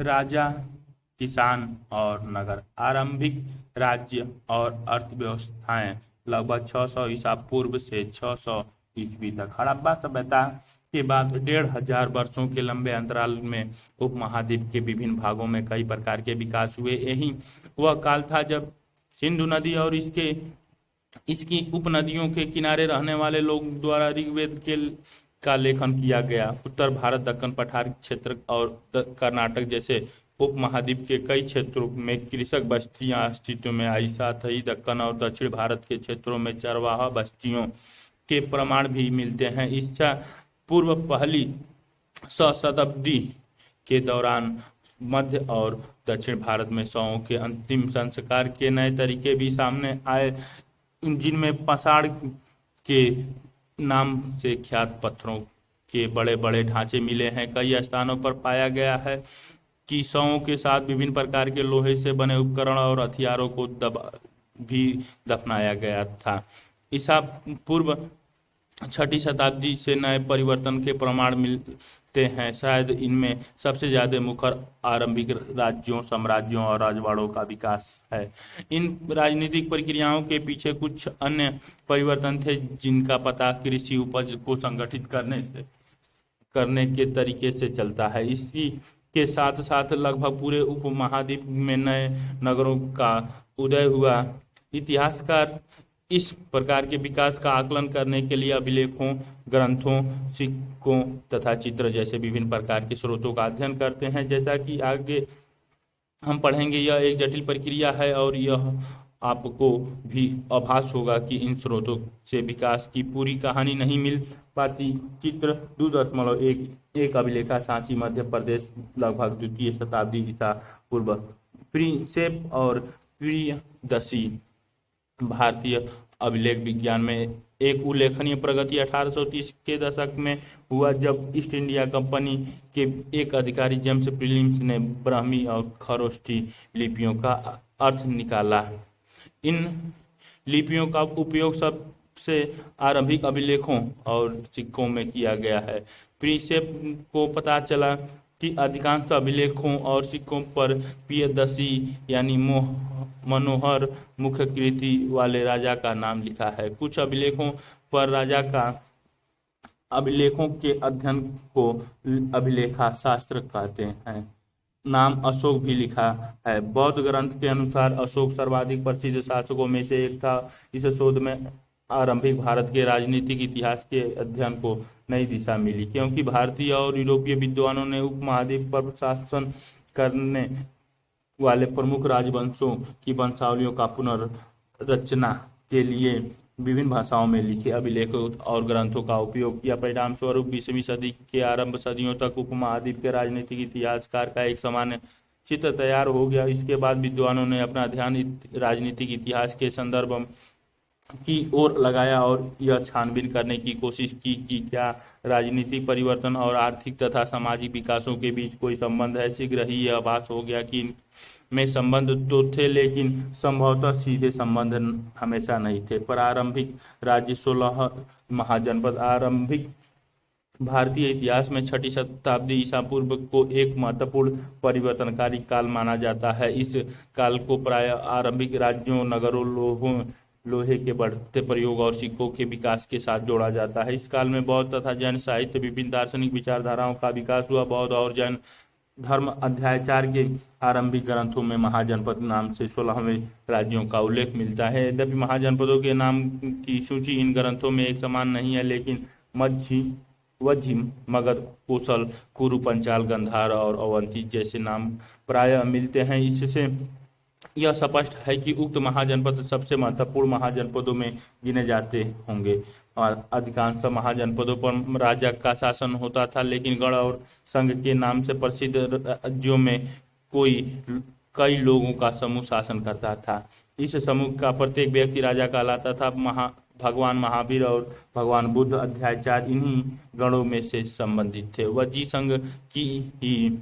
राजा, किसान और नगर। आरंभिक राज्य और अर्थव्यवस्थाएं लगभग 600 ईसा पूर्व से 600 ईस्वी तक। हड़प्पा सभ्यता के बाद 1500 वर्षों के लंबे अंतराल में उपमहाद्वीप के विभिन्न भागों में कई प्रकार के विकास हुए। यही वह काल था जब सिंधु नदी और इसकी उपनदियों के किनारे रहने वाले लोग द्वारा ऋग्वेद का लेखन किया गया। उत्तर भारत, दक्कन पठार क्षेत्र और कर्नाटक जैसे उपमहाद्वीप के कई क्षेत्रों में कृषक बस्तियां अस्तित्व में आई। साथ ही दक्कन और दक्षिण भारत के क्षेत्रों में चरवाहा बस्तियों के प्रमाण भी मिलते हैं। ईसा पूर्व पहली शताब्दी के दौरान मध्य और दक्षिण भारत में शवों के अंतिम संस्कार के नए तरीके भी सामने आए, जिनमें पसाड़ के नाम से ख्यात पत्थरों के बड़े बड़े ढांचे मिले हैं। कई स्थानों पर पाया गया है कि शवों के साथ विभिन्न प्रकार के लोहे से बने उपकरण और हथियारों को भी दफनाया गया था। ईसा पूर्व 6ठी शताब्दी से नए परिवर्तन के प्रमाण मिलते हैं। शायद इनमें सबसे ज्यादा मुखर आरंभिक राज्यों, साम्राज्यों और राजवाड़ों का विकास है। इन राजनीतिक प्रक्रियाओं के पीछे कुछ अन्य परिवर्तन थे, जिनका पता कृषि उपज को संगठित करने के तरीके से चलता है। इसी के साथ साथ लगभग पूरे उपमहाद्वीप में नए नगरों का उदय हुआ। इतिहासकार इस प्रकार के विकास का आकलन करने के लिए अभिलेखों, ग्रंथों, सिक्कों तथा चित्र जैसे विभिन्न प्रकार के स्रोतों का अध्ययन करते हैं। जैसा कि आगे हम पढ़ेंगे, यह एक जटिल प्रक्रिया है और यह आपको भी आभास होगा कि इन स्रोतों से विकास की पूरी कहानी नहीं मिल पाती। चित्र 2.1 अभिलेखा, सांची, मध्य प्रदेश, लगभग 2वीं शताब्दी ईसा पूर्व। प्रिंसेप और प्रियदर्शी। भारतीय अभिलेख विज्ञान में एक उल्लेखनीय प्रगति 1830 के दशक में हुआ, जब ईस्ट इंडिया कंपनी के एक अधिकारी जेम्स प्रिलिम्स ने ब्राह्मी और खरोष्ठी लिपियों का अर्थ निकाला। इन लिपियों का उपयोग सबसे आरंभिक अभिलेखों और सिक्कों में किया गया है। प्रिंसेप को पता चला कि अधिकांश अभिलेखों और सिक्कों पर प्रियदर्शी यानी मनोहर मुखकृति वाले राजा का नाम लिखा है। कुछ अभिलेखों पर राजा का अभिलेखों के अध्ययन को अभिलेखा शास्त्र कहते हैं। नाम अशोक भी लिखा है। बौद्ध ग्रंथ के अनुसार अशोक सर्वाधिक प्रसिद्ध शासकों में से एक था। इस शोध में आरंभिक भारत के राजनीतिक इतिहास के अध्ययन को नई दिशा मिली, क्योंकि भारतीय और यूरोपीय विद्वानों ने उपमहाद्वीप पर शासन करने वाले प्रमुख राजवंशों की वंशावलियों का पुनर्रचना के लिए विभिन्न भाषाओं में लिखे अभिलेख और ग्रंथों का उपयोग किया। परिणाम स्वरूप 20वीं सदी के आरंभ सदियों तक उपमहाद्वीप के राजनीतिक इतिहासकार का एक सामान्य चित्र तैयार हो गया। इसके बाद विद्वानों ने अपना ध्यान राजनीतिक इतिहास के संदर्भ की ओर लगाया और यह छानबीन करने की कोशिश की कि क्या राजनीतिक परिवर्तन और आर्थिक तथा सामाजिक विकासों के बीच कोई संबंध है। शीघ्र ही यह आभास हो गया कि इनमें संबंध तो थे, लेकिन संभवतः सीधे संबंध हमेशा नहीं थे। प्रारंभिक राज्य 16 महाजनपद। आरंभिक भारतीय इतिहास में 6ठी शताब्दी ईसा पूर्व को एक महत्वपूर्ण परिवर्तनकारी काल माना जाता है। इस काल को प्राय आरंभिक राज्यों, नगरों, लोहे के बढ़ते प्रयोग और सिक्कों के विकास के साथ जोड़ा जाता है। इस काल में बौद्ध तथा जैन साहित्य, विभिन्न दार्शनिक विचारधाराओं का विकास हुआ। बौद्ध और जैन धर्म अध्यायचार के आरंभिक ग्रंथों में महाजनपद नाम से 16वें राज्यों का उल्लेख मिलता है। यद्यपि महाजनपदों के नाम की सूची इन ग्रंथों में एक समान नहीं है, लेकिन वज्जी, मगध, कोसल, कुरु, पंचाल, गंधार और अवंती जैसे नाम प्रायः मिलते हैं। इससे यह स्पष्ट है कि उक्त महाजनपद सबसे महत्वपूर्ण महाजनपदों में गिने जाते होंगे। और अधिकांश महाजनपदों पर राजा का शासन होता था, लेकिन गढ़ और संघ के नाम से प्रसिद्ध राज्यों में कई लोगों का समूह शासन करता था। इस समूह का प्रत्येक व्यक्ति राजा कहलाता था। भगवान महावीर और भगवान बुद्ध अध्यायचार इन्हीं गणों में से संबंधित थे। वज्जी संघ की ही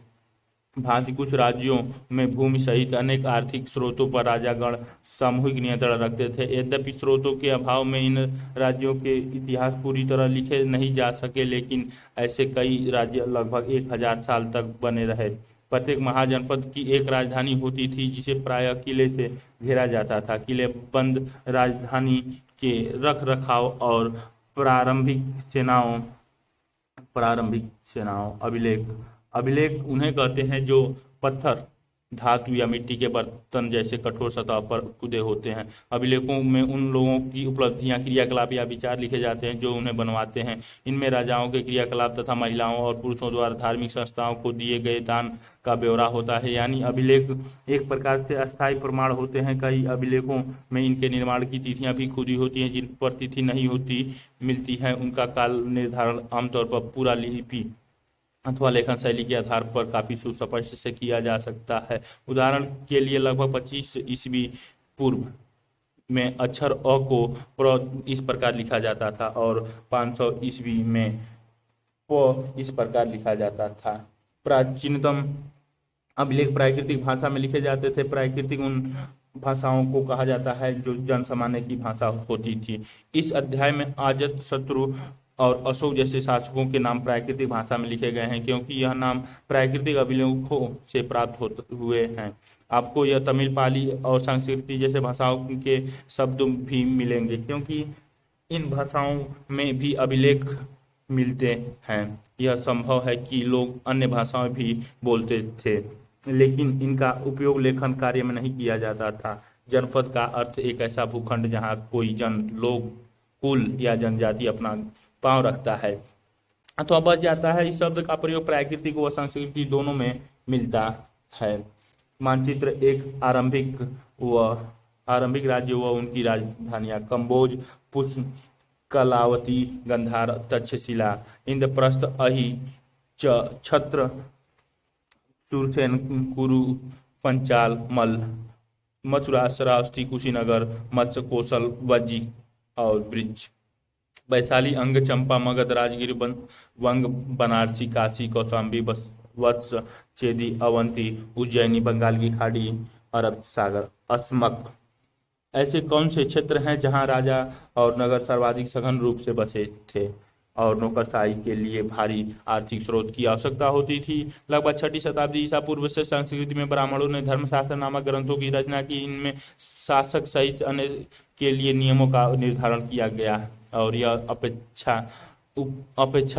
भांति कुछ राज्यों में भूमि सहित अनेक आर्थिक स्रोतों पर राजागण सामूहिक नियंत्रण रखते थे। यद्यपि स्रोतों के अभाव में इन राज्यों के इतिहास पूरी तरह लिखे नहीं जा सके, लेकिन ऐसे कई राज्य लगभग 1000 साल तक बने रहे। प्रत्येक महाजनपद की एक राजधानी होती थी जिसे प्रायः किले से घेरा जाता था। किलेबंद राजधानी के रख रखाव और प्रारंभिक सेनाओं अभिलेख अभिलेख उन्हें कहते हैं जो पत्थर, धातु या मिट्टी के बर्तन जैसे कठोर सतह पर खुदे होते हैं। अभिलेखों में उन लोगों की उपलब्धियां, क्रियाकलाप या विचार लिखे जाते हैं जो उन्हें बनवाते हैं। इनमें राजाओं के क्रियाकलाप तथा महिलाओं और पुरुषों द्वारा धार्मिक संस्थाओं को दिए गए दान का ब्यौरा होता है। यानी अभिलेख एक प्रकार से अस्थायी प्रमाण होते हैं। कई अभिलेखों में इनके निर्माण की तिथियां भी खुदी होती हैं। जिन पर तिथि नहीं होती मिलती है उनका काल निर्धारण आमतौर पर पूरा लिपि अथवा लेखन शैली के आधार पर काफी सुस्पष्ट से किया जा सकता है। उदाहरण के लिए लगभग 25 ईस्वी पूर्व में अक्षर अ को इस प्रकार लिखा जाता था और 500 ईस्वी में प इस प्रकार लिखा जाता था। प्राचीनतम अभिलेख प्राकृतिक भाषा में लिखे जाते थे। प्राकृतिक उन भाषाओं को कहा जाता है जो जन सामान्य की भाषा होती थी। इस अध्याय में अजात शत्रु और अशोक जैसे शासकों के नाम प्राकृतिक भाषा में लिखे गए हैं क्योंकि यह नाम प्राकृतिक अभिलेखों से प्राप्त हुए हैं। आपको यह तमिल, पाली और संस्कृत जैसे भाषाओं के शब्द भी मिलेंगे क्योंकि इन भाषाओं में भी अभिलेख मिलते हैं। यह संभव है कि लोग अन्य भाषाएं भी बोलते थे लेकिन इनका उपयोग लेखन कार्य में नहीं किया जाता था। जनपद का अर्थ एक ऐसा भूखंड जहाँ कोई लोग, कुल या जनजाति अपना पांव रखता है अथवा बच जाता है। इस शब्द का प्रयोग प्राकृतिक व संस्कृति दोनों में मिलता है। मानचित्र एक आरंभिक राज्य व उनकी राजधानियां कंबोज, पुष्कलावती, गंधार, तक्षशिला, इंद्रप्रस्थ, अहि, छत्र, सुरसेन, कुरु, पंचाल, मल्ल, मथुरा, श्रावस्ती, कुशीनगर, मत्स्य, कौशल, वज्जी और ब्रिज, वैशाली, अंग, चंपा, मगध, राजगिर, वंग, बनारसी, काशी, कौशाम्बी, वत्स, चेदी, अवंती, उज्जैनी, बंगाल की खाड़ी, अरब सागर, अस्मक। ऐसे कौन से क्षेत्र हैं जहां राजा और नगर सर्वाधिक सघन रूप से बसे थे और नौकरशाही के लिए भारी आर्थिक स्रोत की आवश्यकता होती थी? लगभग 6वीं शताब्दी ईसा पूर्व से संस्कृति में ब्राह्मणों ने धर्मशास्त्र नामक ग्रंथों की रचना की। इनमें शासक सहित अन्य के लिए नियमों का निर्धारण किया गया और यह अपेक्षा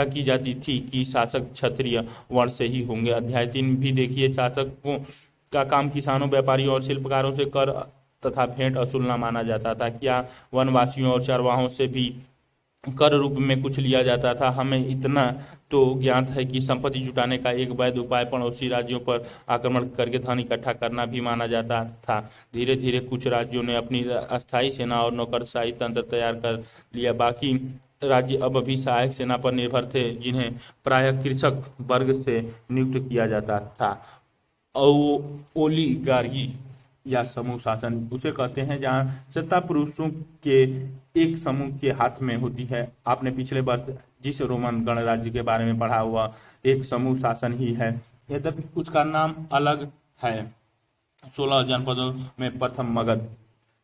की जाती थी कि शासक क्षत्रिय वर्ण से ही होंगे। अध्याय 3 भी देखिए। शासकों का काम किसानों, व्यापारियों और शिल्पकारों से कर तथा भेंट वसूलना माना जाता था। क्या वनवासियों और चरवाहों से भी कर रूप में कुछ लिया जाता था? हमें इतना तो ज्ञात है कि संपत्ति जुटाने का एक वैध उपाय पड़ोसी राज्यों पर आक्रमण करके धन इकट्ठा करना भी माना जाता था। धीरे धीरे कुछ राज्यों ने अपनी अस्थायी सेना और नौकरशाही तंत्र तैयार कर लिया। बाकी राज्य अब भी सहायक सेना पर निर्भर थे जिन्हें प्रायः कृषक वर्ग से नियुक्त किया जाता था। ओलिगार्की या समूह शासन उसे कहते हैं जहां सत्ता पुरुषों के एक समूह के हाथ में होती है। आपने पिछले वर्ष जिस रोमन गणराज्य के बारे में पढ़ा हुआ एक समूह शासन ही है, यद्यपि उसका नाम अलग है। 16 जनपदों में प्रथम मगध।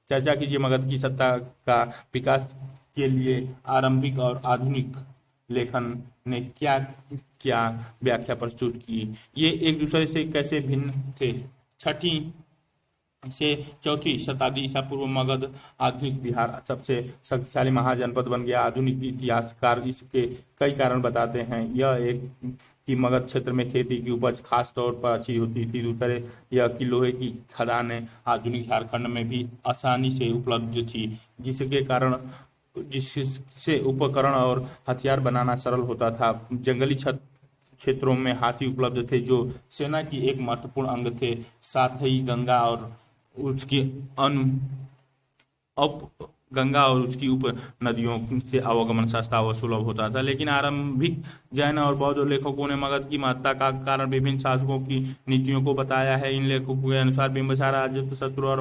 चर्चा कीजिए। मगध की सत्ता का विकास के लिए आरंभिक और आधुनिक लेखन ने क्या क्या व्याख्या प्रस्तुत की? ये एक दूसरे से कैसे भिन्न थे? 6वीं से 4वीं शताब्दी ईसा पूर्व मगध आधुनिक बिहार सबसे शक्तिशाली महाजनपद बन गया। आधुनिक इतिहासकार इसके कई कारण बताते हैं। यह एक कि मगध क्षेत्र में खेती की उपज खास तौर पर अच्छी होती थी। दूसरे यह कि लोहे की खदानें आधुनिक झारखंड में भी आसानी से उपलब्ध थी जिससे उपकरण और हथियार बनाना सरल होता था। जंगली क्षेत्रों में हाथी उपलब्ध थे जो सेना की एक महत्वपूर्ण अंग थे। साथ ही गंगा और उसकी उप नदियों से आवागमन सस्ता व सुलभ होता था। लेकिन आरंभिक जैन और बौद्ध लेखकों ने मगध की महत्ता का कारण विभिन्न शासकों की नीतियों को बताया है। इन लेखकों के अनुसार बिंबिसार, अजातशत्रु और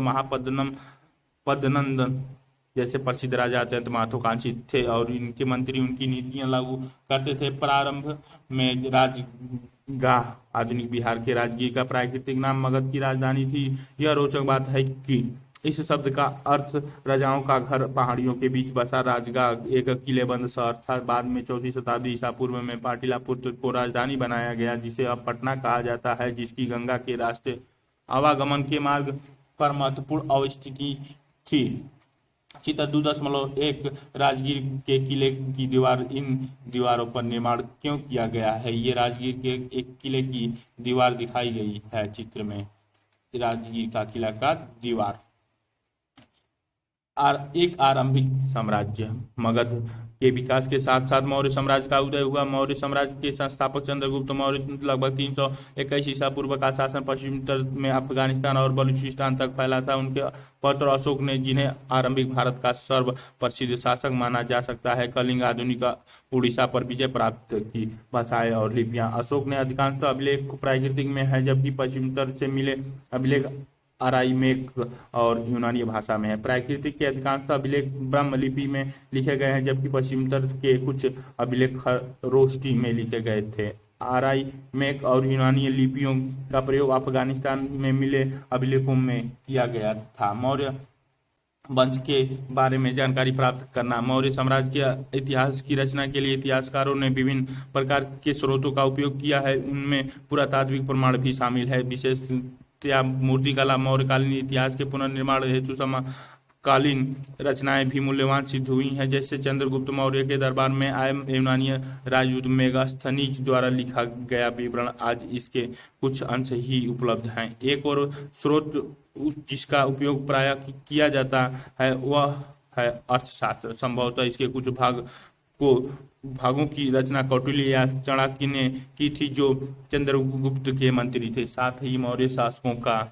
पद्मनंद जैसे प्रसिद्ध राजा अत्यंत महत्वाकांक्षी थे और इनके मंत्री उनकी नीतियां लागू करते थे। प्रारंभ में राजगाह, आधुनिक बिहार के राजगीर का प्राकृतिक नाम मगध की राजधानी थी। यह रोचक बात है कि इस शब्द का अर्थ राजाओं का घर, पहाड़ियों के बीच बसा राजगाह, एक किलेबंद शहर था। बाद में 4वीं शताब्दी ईसा पूर्व में पाटलिपुत्र को राजधानी बनाया गया, जिसे अब पटना कहा जाता है, जिसकी गंगा के रास्ते आवागमन के मार्ग पर महत्वपूर्ण अवस्थिति थी। चित्र 2.1 राजगीर के किले की दीवार। इन दीवारों पर निर्माण क्यों किया गया है? ये राजगीर के एक किले की दीवार दिखाई गई है चित्र में। राजगीर का किला का दीवार। एक आरंभिक साम्राज्य। मगध के विकास के साथ साथ मौर्य साम्राज्य का उदय हुआ। मौर्य साम्राज्य के संस्थापक चंद्रगुप्त मौर्य लगभग 321 ईसा पूर्व का शासन पश्चिमोत्तर में अफगानिस्तान और बलूचिस्तान तक फैला था। उनके पुत्र अशोक ने, जिन्हें आरंभिक भारत का सर्व प्रसिद्ध शासक माना जा सकता है, कलिंग आधुनिक उड़ीसा पर विजय प्राप्त की। भाषाएं और लिपियां। अशोक ने अधिकांश अभिलेख प्राकृतिक में है, जबकि पश्चिमोत्तर से मिले अभिलेख अराइमेक और यूनानी भाषा में है। प्राकृतिक के अधिकांश अभिलेख ब्रह्म लिपि में लिखे गए हैं, जबकि पश्चिमोत्तर के कुछ अभिलेख खरोष्टी में लिखे गए थे। अराइमेक और यूनानी लिपियों का प्रयोग अफगानिस्तान में मिले अभिलेखों में किया गया था। मौर्य वंश के बारे में जानकारी प्राप्त करना। मौर्य साम्राज्य के इतिहास की रचना के लिए इतिहासकारों ने विभिन्न प्रकार के स्रोतों का उपयोग किया है। उनमें पुरातात्विक प्रमाण भी शामिल है। विशेष मूर्तिकला। मौर्यकालीन इतिहास के पुनर्निर्माण हेतु समकालीन रचनाएं भी मूल्यवान सिद्ध हुई हैं, जैसे चंद्रगुप्त मौर्य के दरबार में आए यूनानी राजदूत मेगास्थनीज द्वारा लिखा गया विवरण। आज इसके कुछ अंश ही उपलब्ध हैं। एक और स्रोत जिसका उपयोग प्रायः किया जाता है वह है अर्थशास्त्र। संभवतः इसके कुछ भागों की रचना कौटिल्य या चाणक्य ने की थी, जो चंद्रगुप्त के मंत्री थे। साथ ही मौर्य शासकों का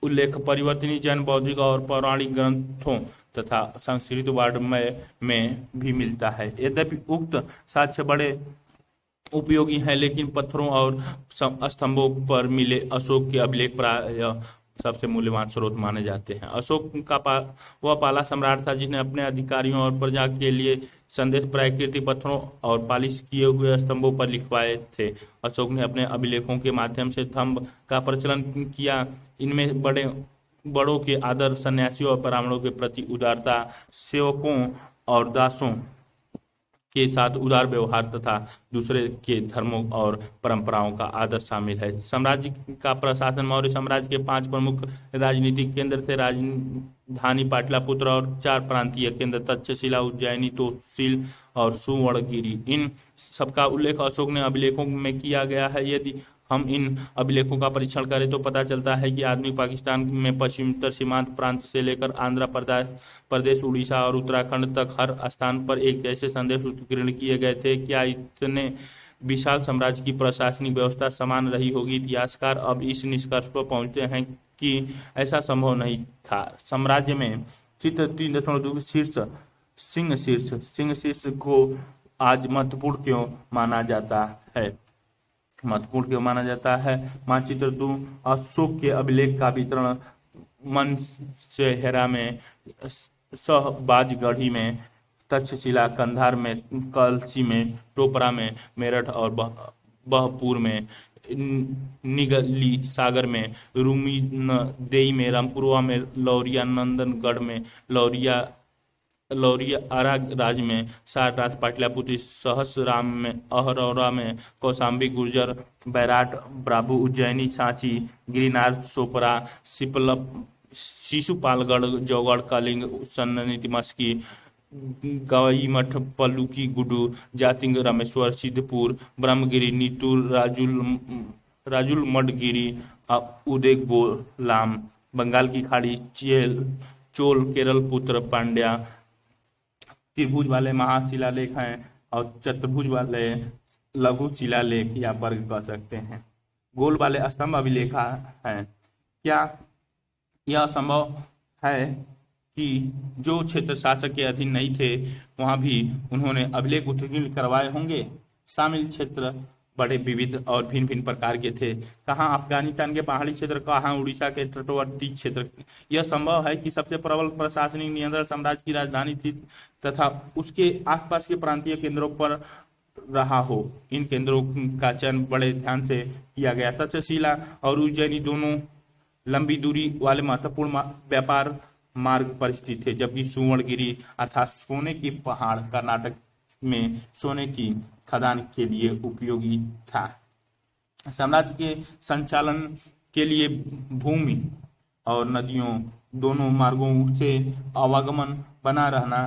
उल्लेख परिवर्तनीय जैन, बौद्धिक और पौराणिक ग्रंथों तथा संस्कृत वाङ्मय में भी मिलता है। यद्यपि उक्त साक्ष्य बड़े उपयोगी हैं, लेकिन पत्थरों और स्तंभों पर मिले अशोक के अभिलेख प्रायः सबसे मूल्यवान स्रोत माने जाते हैं। अशोक का वह पहला सम्राट था जिसने अपने अधिकारियों और प्रजा के लिए संदेश प्राकृतिक पत्थरों और पालिश किए हुए स्तंभों पर लिखवाए थे। अशोक ने अपने अभिलेखों के माध्यम से धम्म का प्रचलन किया। इनमें बड़ों के आदर, सन्यासियों और ब्राह्मणों के प्रति उदारता, सेवकों और दासों के साथ उदार व्यवहार तथा दूसरे के धर्मों और परंपराओं का आदर शामिल है। साम्राज्य का प्रशासन। मौर्य साम्राज्य के 5 प्रमुख राजनीतिक केंद्र थे: राजधानी पाटलिपुत्र और 4 प्रांतीय केंद्र तक्षशिला, उज्जैनी, तोशिल और सुवर्णगिरी। इन सबका उल्लेख अशोक ने अभिलेखों में किया गया है। यदि हम इन अभिलेखों का परीक्षण करें तो पता चलता है कि आधुनिक पाकिस्तान में पश्चिमोत्तर सीमांत प्रांत से लेकर आंध्र प्रदेश, उड़ीसा और उत्तराखंड तक हर स्थान पर एक जैसे संदेश उत्कीर्ण किए गए थे। क्या इतने विशाल साम्राज्य की प्रशासनिक व्यवस्था समान रही होगी? इतिहासकार अब इस निष्कर्ष पर पहुंचते हैं कि ऐसा संभव नहीं था। साम्राज्य में चित्र 3.2 सिंह शीर्ष को आज महत्वपूर्ण क्यों माना जाता है? मानचित्र 2 अशोक के अभिलेख का वितरण। मनसेहरा में, शहबाजगढ़ी में, तक्षशिला, कंधार में, कलसी में, टोपरा में, मेरठ और बहपुर में, निगली सागर में, रूमीनदेई में, रामपुरवा में, लौरिया नंदनगढ़ में, लौरिया आरा राज्य में, सारनाथ, पाटलिपुत्र, सहसराम में, अहरौरा में, कौशाम्बी, गुर्जर, बैराट, ब्राभू, उज्जैनी, सांची, गिरिनार, सोपरा, शिशुपालगढ़, जौगढ़, कलिंग, सन्नती, मस्की, गवईमठ, पलुकी, गुडू, जातिंग, रामेश्वर, सिद्धपुर, ब्रह्मगिरी, नीतूर, राजुल मडगिरी, उदयगोलाम, बंगाल की खाड़ी, चोल, केरल पुत्र, पांड्या। त्रिभुज वाले महाशिलालेख हैं और चतुर्भुज वाले लघु शिलालेख या वर्ग कह सकते हैं। गोल वाले स्तंभ अभिलेख हैं। क्या यह संभव है कि जो क्षेत्र शासक के अधीन नहीं थे वहां भी उन्होंने अभिलेख उत्कीर्ण करवाए होंगे? शामिल क्षेत्र बड़े विविध और भिन्न भिन्न प्रकार के थे। कहाँ अफगानिस्तान के पहाड़ी क्षेत्र, कहाँ उड़ीसा के तटवर्ती क्षेत्र। यह संभव है कि सबसे प्रबल प्रशासनिक नियंत्रण साम्राज्य की राजधानी थी तथा उसके आसपास के प्रांतीय केंद्रों पर रहा हो। इन केंद्रों का चयन बड़े ध्यान से किया गया। तक्षशिला और उज्जैनी दोनों लंबी दूरी वाले महत्वपूर्ण व्यापार मार्ग पर स्थित थे, जबकि सुवर्णगिरी अर्थात सोने की पहाड़ कर्नाटक में सोने की खदान के लिए उपयोगी था। साम्राज्य के संचालन के लिए भूमि और नदियों दोनों मार्गों से आवागमन बना रहना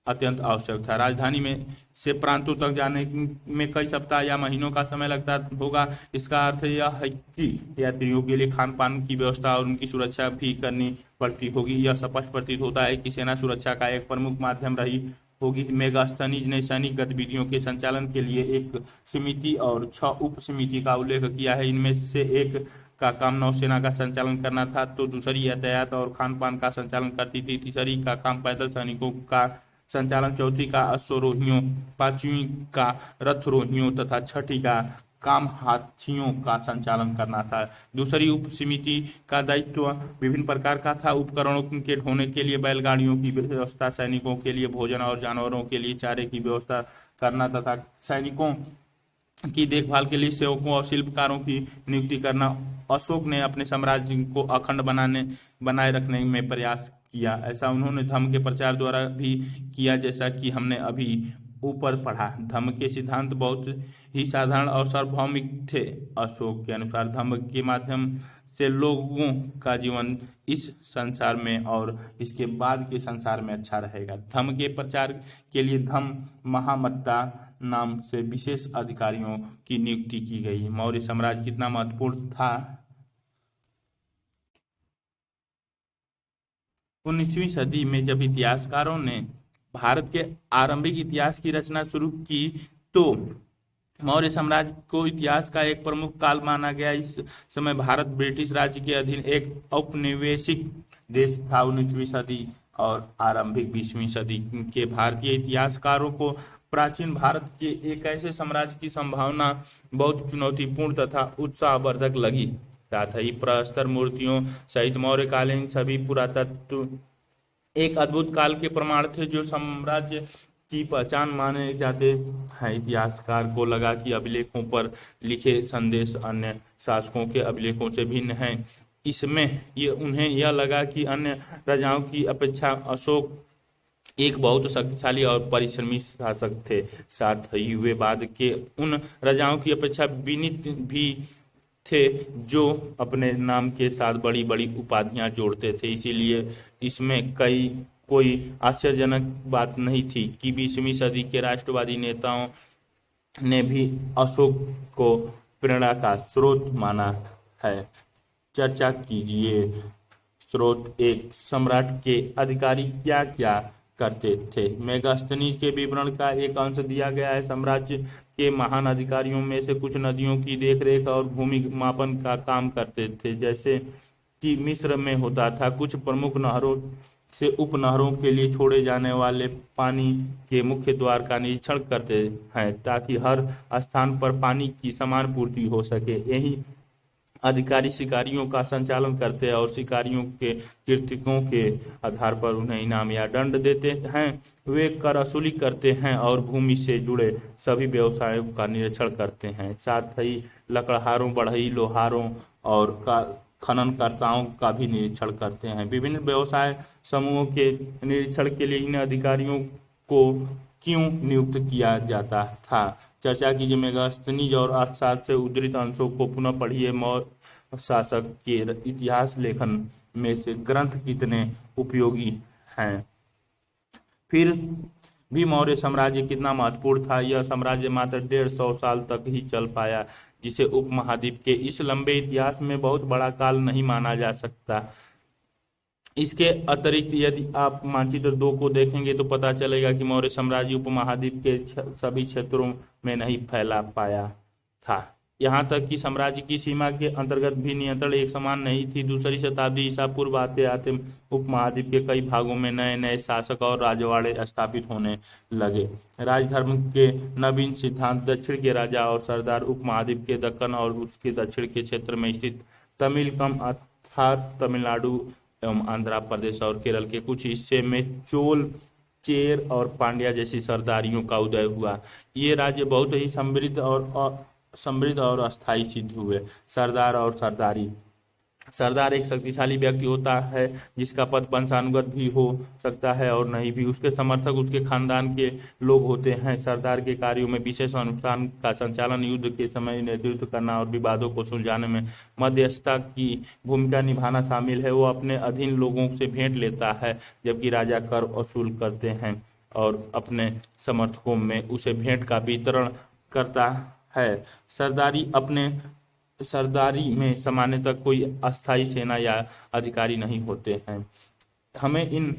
अत्यंत आवश्यक था। राजधानी में से प्रांतों तक जाने में कई सप्ताह या महीनों का समय लगता होगा। इसका अर्थ यह है कि यात्रियों के लिए खान पान की व्यवस्था और उनकी सुरक्षा भी करनी पड़ती होगी। यह स्पष्ट प्रतीत होता है कि सेना सुरक्षा का एक प्रमुख माध्यम रही होगी। मेगास्थनीज ने सैनिक गतिविधियों के संचालन के लिए एक समिति और 6 उप समिति का उल्लेख किया है। इनमें से एक का काम नौसेना का संचालन करना था, तो दूसरी यातायात और खान पान का संचालन करती थी, तीसरी का काम पैदल सैनिकों का संचालन, चौथी का अश्वरोहियों, पांचवी का रथरोहियों तथा छठी का काम हाथियों का संचालन करना था। दूसरी उप समिति का दायित्व विभिन्न प्रकार का था। उपकरणों के ढोने के लिए बैलगाड़ियों की व्यवस्था, सैनिकों के लिए भोजन और जानवरों के लिए चारे की व्यवस्था करना तथा सैनिकों की देखभाल के लिए सेवकों और शिल्पकारों की नियुक्ति करना। अशोक ने अपने साम्राज्य को अखंड बनाए रखने में प्रयास किया। ऐसा उन्होंने धम्म के प्रचार द्वारा भी किया, जैसा कि हमने अभी ऊपर पढ़ा। धम्म के सिद्धांत बहुत ही साधारण और सार्वभौमिक थे। अशोक के अनुसार धम्म के माध्यम से लोगों का जीवन इस संसार में और इसके बाद के संसार में अच्छा रहेगा। धम्म के प्रचार के लिए धम्म महामत्ता नाम से विशेष अधिकारियों की नियुक्ति की गई। मौर्य साम्राज्य कितना महत्वपूर्ण था। 19वीं सदी में जब इतिहासकारों ने भारत के आरंभिक इतिहास की रचना शुरू की, तो मौर्य साम्राज्य को इतिहास का एक प्रमुख काल माना गया। इस समय भारत ब्रिटिश राज्य के अधीन एक औपनिवेशिक देश था। 19वीं सदी और आरंभिक 20वीं सदी के भारतीय इतिहासकारों को प्राचीन भारत के एक ऐसे साम्राज्य की संभावना बहुत चुनौतीपूर्ण तथा उत्साहवर्धक लगी। साथ ही प्रस्तर मूर्तियों सहित मौर्यकालीन सभी पुरातत्व एक अद्भुत काल के प्रमाण थे, जो साम्राज्य की पहचान माने जाते हैं। इतिहासकार को लगा कि अभिलेखों पर लिखे संदेश अन्य शासकों के अभिलेखों से भिन्न हैं। इसमें उन्हें यह लगा कि अन्य राजाओं की अपेक्षा अशोक एक बहुत शक्तिशाली और परिश्रमी शासक थे। साथ ही वे बाद के उन राजाओं की अपेक्षा विनीत भी थे, जो अपने नाम के साथ बड़ी बड़ी उपाधियां जोड़ते थे। इसीलिए इसमें कोई आश्चर्यजनक बात नहीं थी कि 20वीं सदी के राष्ट्रवादी नेताओं ने भी अशोक को प्रेरणा का स्रोत माना है। चर्चा कीजिए। स्रोत एक, सम्राट के अधिकारी क्या क्या करते थे। मेगास्थनीज के विवरण का एक अंश दिया गया है। साम्राज्य के महान अधिकारियों में से कुछ नदियों की देखरेख और भूमि मापन का काम करते थे, जैसे कि मिस्र में होता था। कुछ प्रमुख नहरों से उपनहरों के लिए छोड़े जाने वाले पानी के मुख्य द्वार का निरीक्षण करते हैं, ताकि हर स्थान पर पानी की समान पूर्ति हो सके। यही अधिकारी शिकारियों का संचालन करते हैं और शिकारियों के कृतिकों के आधार पर उन्हें इनाम या दंड देते हैं। वे कर वसूली करते हैं और भूमि से जुड़े सभी व्यवसायों का निरीक्षण करते हैं। साथ ही लकड़हारों, बढ़ई, लोहारों और खननकर्ताओं का भी निरीक्षण करते हैं। विभिन्न व्यवसाय समूहों के निरीक्षण के लिए इन अधिकारियों को क्यों नियुक्त किया जाता था। चर्चा कीजिए। मेगास्थनीज और अर्थशास्त्र से उद्धृत अंशों को पुनः पढ़िए। मौर्य शासक के इतिहास लेखन में से ग्रंथ कितने उपयोगी हैं। फिर भी मौर्य साम्राज्य कितना महत्वपूर्ण था। यह साम्राज्य मात्र 150 साल तक ही चल पाया, जिसे उपमहाद्वीप के इस लंबे इतिहास में बहुत बड़ा काल नहीं माना जा सकता। इसके अतिरिक्त यदि आप मानचित्र 2 को देखेंगे तो पता चलेगा कि मौर्य साम्राज्य उपमहाद्वीप के सभी क्षेत्रों में नहीं फैला पाया था। यहाँ तक कि साम्राज्य की सीमा के अंतर्गत भी नियंत्रण एक समान नहीं थी। दूसरी शताब्दी ईसा पूर्व आते आते उपमहाद्वीप के कई भागों में नए नए शासक और राजवाड़े स्थापित होने लगे। राजधर्म के नवीन सिद्धांत दक्षिण के राजा और सरदार, उपमहाद्वीप के दक्कन और उसके दक्षिण के क्षेत्र में स्थित तमिलकम अर्थात तमिलनाडु एवं आंध्र प्रदेश और केरल के कुछ हिस्से में चोल, चेर और पांड्या जैसी सरदारियों का उदय हुआ। ये राज्य बहुत ही समृद्ध और अस्थायी सिद्ध हुए। सरदार और सरदारी सरदार एक शक्तिशाली व्यक्ति होता है जिसका पद वंशानुगत भी हो सकता है और नहीं भी। उसके समर्थक उसके खानदान के लोग होते हैं। सरदार के कार्यों में विशेष अनुष्ठान का संचालन, युद्ध के समय नेतृत्व करना और विवादों को सुलझाने में मध्यस्थता की भूमिका निभाना शामिल है। वो अपने अधीन लोगों से भेंट लेता है जबकि राजा कर वसूल करते हैं और अपने समर्थकों में उसे भेंट का वितरण करता है। सरदारी अपने सरदारी में सामान्यतः कोई अस्थायी सेना या अधिकारी नहीं होते हैं। हमें इन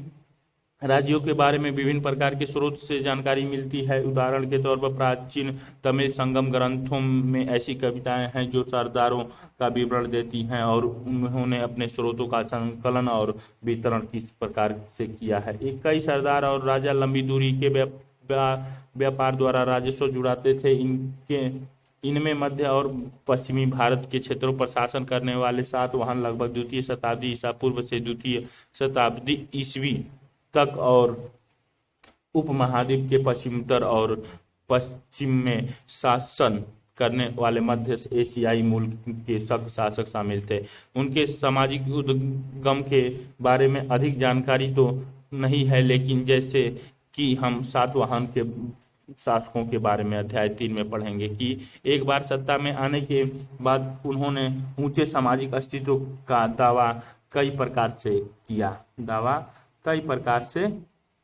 राज्यों के बारे में विभिन्न प्रकार के स्रोत से जानकारी मिलती है। उदाहरण के तौर पर प्राचीन तमिल संगम ग्रंथों में ऐसी कविताएं हैं जो सरदारों का विवरण देती हैं और उन्होंने अपने स्रोतों का संकलन और वितरण किस प्रकार से किया है। एक कई सरदार और राजा लंबी दूरी के व्यापार द्वारा राजस्व जुटाते थे। इनमें मध्य और पश्चिमी भारत के क्षेत्रों पर शासन करने वाले सातवाहन लगभग द्वितीय शताब्दी ईसा पूर्व से द्वितीय शताब्दी ईस्वी तक और उपमहाद्वीप के पश्चिमोत्तर और पश्चिम में शासन करने वाले मध्य एशियाई मूल के सब शासक शामिल थे। उनके सामाजिक उद्गम के बारे में अधिक जानकारी तो नहीं है, लेकिन जैसे कि हम सातवाहन के शासकों के बारे में अध्याय 3 में पढ़ेंगे कि एक बार सत्ता में आने के बाद उन्होंने ऊंचे सामाजिक अस्तित्व का दावा कई प्रकार से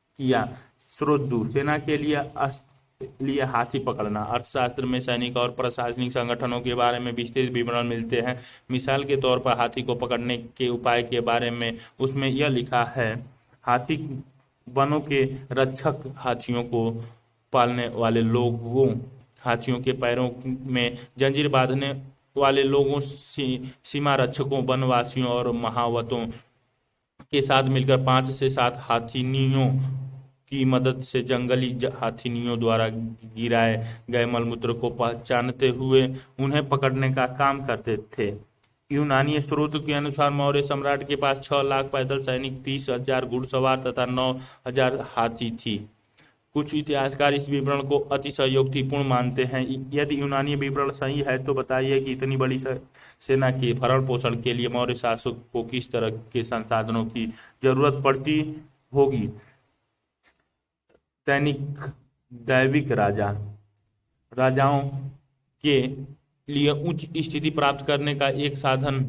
किया। स्रोत 2, सेना के लिए हाथी पकड़ना। अर्थशास्त्र में सैनिक और प्रशासनिक संगठनों के बारे में विस्तृत विवरण मिलते हैं। मिसाल के तौर पर हाथी को पकड़ने के उपाय के बारे में उसमें यह लिखा है, हाथी वनों के रक्षक, हाथियों को पालने वाले लोगों, हाथियों के पैरों में जंजीर बांधने वाले लोगों, सीमा रक्षकों, वनवासियों और महावतों के साथ मिलकर 5 से 7 हाथिनियों की मदद से जंगली हाथिनियों द्वारा गिराए गए मलमूत्र को पहचानते हुए उन्हें पकड़ने का काम करते थे। यूनानी स्रोत के अनुसार मौर्य सम्राट के पास 6 लाख पैदल सैनिक, 30,000 घुड़सवार तथा 9,000 हाथी थी। कुछ इतिहासकार इस विवरण को अतिशयोक्तिपूर्ण मानते हैं। यदि यूनानी विवरण सही है तो बताइए कि इतनी बड़ी सेना के भरण पोषण के लिए मौर्य शासक को किस तरह के संसाधनों की जरूरत पड़ती होगी। दैविक राजाओं के लिए उच्च स्थिति प्राप्त करने का एक साधन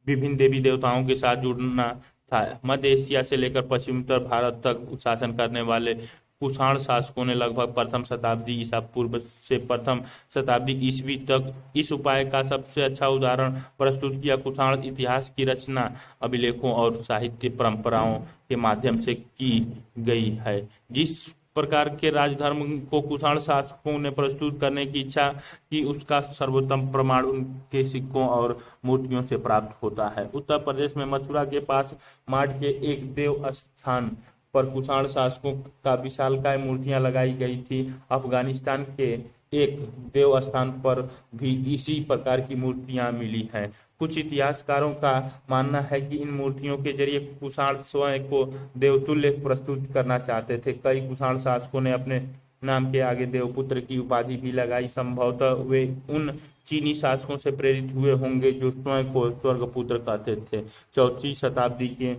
विभिन्न देवी देवताओं के साथ जुड़ना था। मध्य एशिया से लेकर पश्चिमोत्तर भारत तक शासन करने वाले कुषाण शासकों ने लगभग प्रथम शताब्दी ईसा पूर्व से प्रथम शताब्दी ईस्वी तक इस उपाय का सबसे अच्छा उदाहरण प्रस्तुत किया। कुषाण इतिहास की रचना अभिलेखों और साहित्य परंपराओं के माध्यम से की गई है। जिस प्रकार के राजधर्म को कुषाण शासकों ने प्रस्तुत करने की इच्छा की, उसका सर्वोत्तम प्रमाण उनके सिक्कों और मूर्तियों से प्राप्त होता है। उत्तर प्रदेश में मथुरा के पास माट के एक देव स्थान पर कुषाण शासकों का विशालकाय मूर्तियां लगाई गई थी। अफगानिस्तान के एक देव स्थान पर भी इसी प्रकार की मूर्तियां मिली हैं। कुछ इतिहासकारों का मानना है कि इन मूर्तियों के जरिए कुषाण स्वयं को देवतुल्य प्रस्तुत करना चाहते थे। कई कुषाण शासकों ने अपने नाम के आगे देवपुत्र की उपाधि भी लगाई। संभवतः वे उन चीनी शासकों से प्रेरित हुए होंगे जो स्वयं को स्वर्गपुत्र कहते थे। 4वीं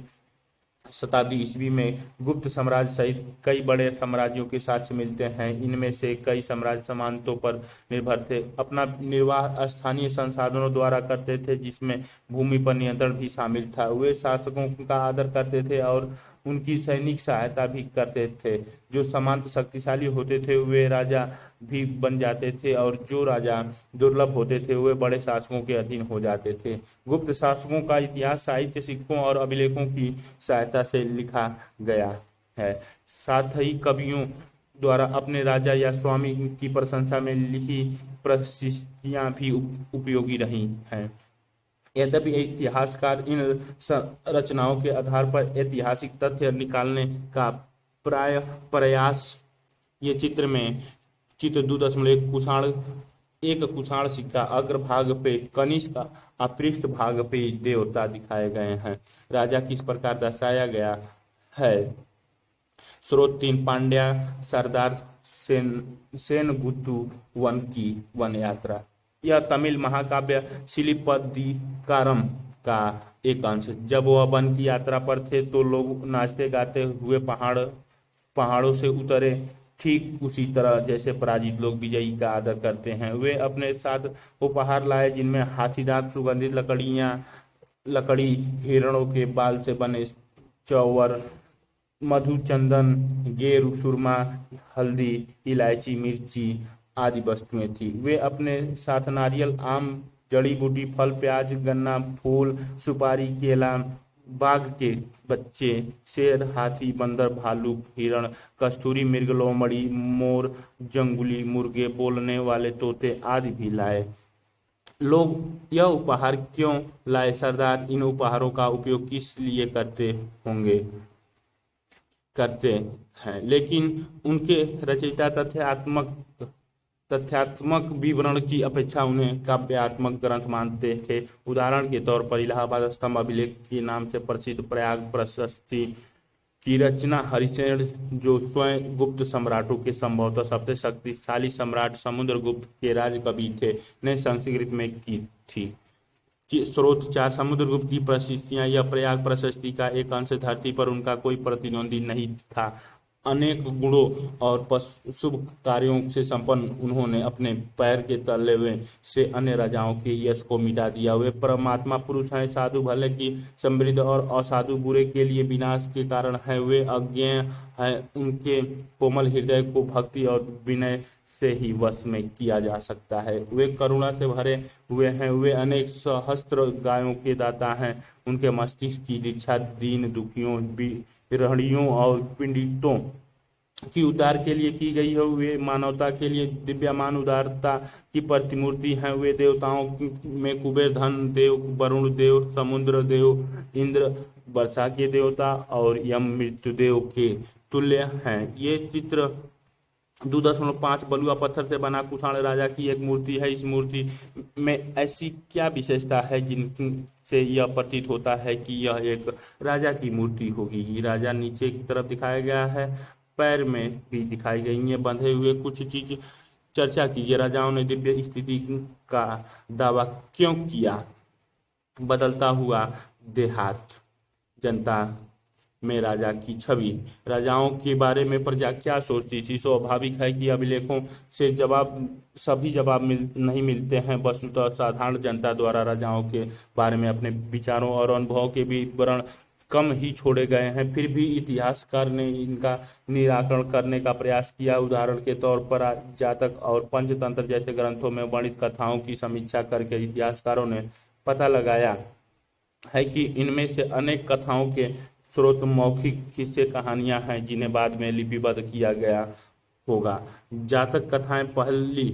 शताब्दी ईस्वी में गुप्त साम्राज्य सहित कई बड़े साम्राज्यों के साक्ष्य मिलते हैं। इनमें से कई साम्राज्य समानतों पर निर्भर थे, अपना निर्वाह स्थानीय संसाधनों द्वारा करते थे, जिसमें भूमि पर नियंत्रण भी शामिल था। वे शासकों का आदर करते थे और उनकी सैनिक सहायता भी करते थे। जो सामंत शक्तिशाली होते थे वे राजा भी बन जाते थे और जो राजा दुर्लभ होते थे वे बड़े शासकों के अधीन हो जाते थे। गुप्त शासकों का इतिहास साहित्य, सिक्कों और अभिलेखों की सहायता से लिखा गया है। साथ ही कवियों द्वारा अपने राजा या स्वामी की प्रशंसा में लिखी प्रशस्तियां भी उपयोगी रही हैं। यद्यपि इतिहासकार इन रचनाओं के आधार पर ऐतिहासिक तथ्य निकालने का प्राय प्रयास ये चित्र 2.1 कुषाण सिक्का, अग्रभाग पे कनिष्क और पृष्ठ भाग पे देवता दिखाए गए हैं। राजा किस प्रकार दर्शाया गया है। स्रोत 3, पांड्या सरदार सेनगुत्तु वन की वन यात्रा। यह तमिल महाकाव्य शिलीपदिकारम का एक अंश। जब वह वन की यात्रा पर थे तो लोग नाचते गाते हुए पहाड़ों से उतरे, ठीक उसी तरह जैसे पराजित लोग विजयी का आदर करते हैं। वे अपने साथ उपहार लाए, जिनमें हाथीदांत, सुगंधित लकड़ी, हिरणों के बाल से बने चौवर, मधु, चंदन, गेरू, सुरमा, हल्दी, इलायची, मिर्ची आदि वस्तुएं थी। वे अपने साथ नारियल, आम, जड़ी बूटी, फल, प्याज, गन्ना, फूल, सुपारी, केला, बाघ के बच्चे, शेर, हाथी, बंदर, भालू, हिरण, कस्तूरी मृग, लोमड़ी, मोर, जंगली मुर्गे, बोलने वाले तोते आदि भी लाए। लोग यह उपहार क्यों लाए सरदार? इन उपहारों का उपयोग किस लिए करते हैं, लेकिन उनके रचयिता तथ्यात्मक विवरण की अपेक्षा उन्हें काव्यात्मक ग्रंथ मानते थे। उदाहरण के तौर पर इलाहाबाद स्तंभ अभिलेख के नाम से प्रसिद्ध प्रयाग प्रशस्ति की रचना हरिशेन, जो स्वयं गुप्त सम्राटों के संभवतः सबसे शक्तिशाली सम्राट समुद्रगुप्त के राजकवि थे, ने संस्कृत में की थी। कि स्रोत 4 समुद्रगुप्त की प्रशस्तियां। यह प्रयाग प्रशस्ति का एक अंश। धरती पर उनका कोई प्रतिद्वंदी नहीं था। अनेक गुणों और शुभ कार्यों से संपन्न उन्होंने अपने पैर के तले में से अन्य राजाओं के यश को मिटा दिया। वे परमात्मा पुरुष हैं, साधु भले की समृद्ध और असाधु बुरे के लिए विनाश के कारण है। वे अज्ञेय हैं, उनके कोमल हृदय को भक्ति और विनय से ही वश में किया जा सकता है। वे करुणा से भरे हुए हैं, वे अनेक सहस्त्र गायों के दाता हैं। उनके मस्तिष्क की दीक्षा दीन दुखियों, विरहणियों और पीड़ितों की उद्धार के लिए की गई है। वे मानवता के लिए दिव्यमान उदारता की प्रतिमूर्ति हैं। वे देवताओं में कुबेर, धन देव, वरुण देव, समुद्र देव, इंद्र, वर्षा के देवता और यम मृत्युदेव के तुल्य हैं। ये चित्र 2.5 बलुआ पत्थर से बना कुषाण राजा की एक मूर्ति है। इस मूर्ति में ऐसी क्या विशेषता है जिनसे यह प्रतीत होता है कि यह एक राजा की मूर्ति होगी? राजा नीचे की तरफ दिखाया गया है, पैर में भी दिखाई गई है बंधे हुए कुछ चीज। चर्चा कीजिए, राजाओं ने दिव्य स्थिति का दावा क्यों किया? बदलता हुआ देहात, जनता में राजा की छवि, राजाओं के बारे में प्रजा क्या सोचती थी? स्वाभाविक है कि अभिलेखों से सभी जवाब नहीं मिलते हैं। वस्तुतः साधारण जनता द्वारा राजाओं के बारे में अपने विचारों और अनुभवों के विवरण कम ही छोड़े गए हैं। फिर भी इतिहासकार ने इनका निराकरण करने का प्रयास किया। उदाहरण के तौर पर जातक और पंचतंत्र जैसे ग्रंथों में वर्णित कथाओं की समीक्षा करके इतिहासकारों ने पता लगाया है कि इनमें से अनेक कथाओं के स्रोत मौखिक किस्से कहानियां हैं, जिन्हें बाद में लिपिबद्ध किया गया होगा। जातक कथाएं पहली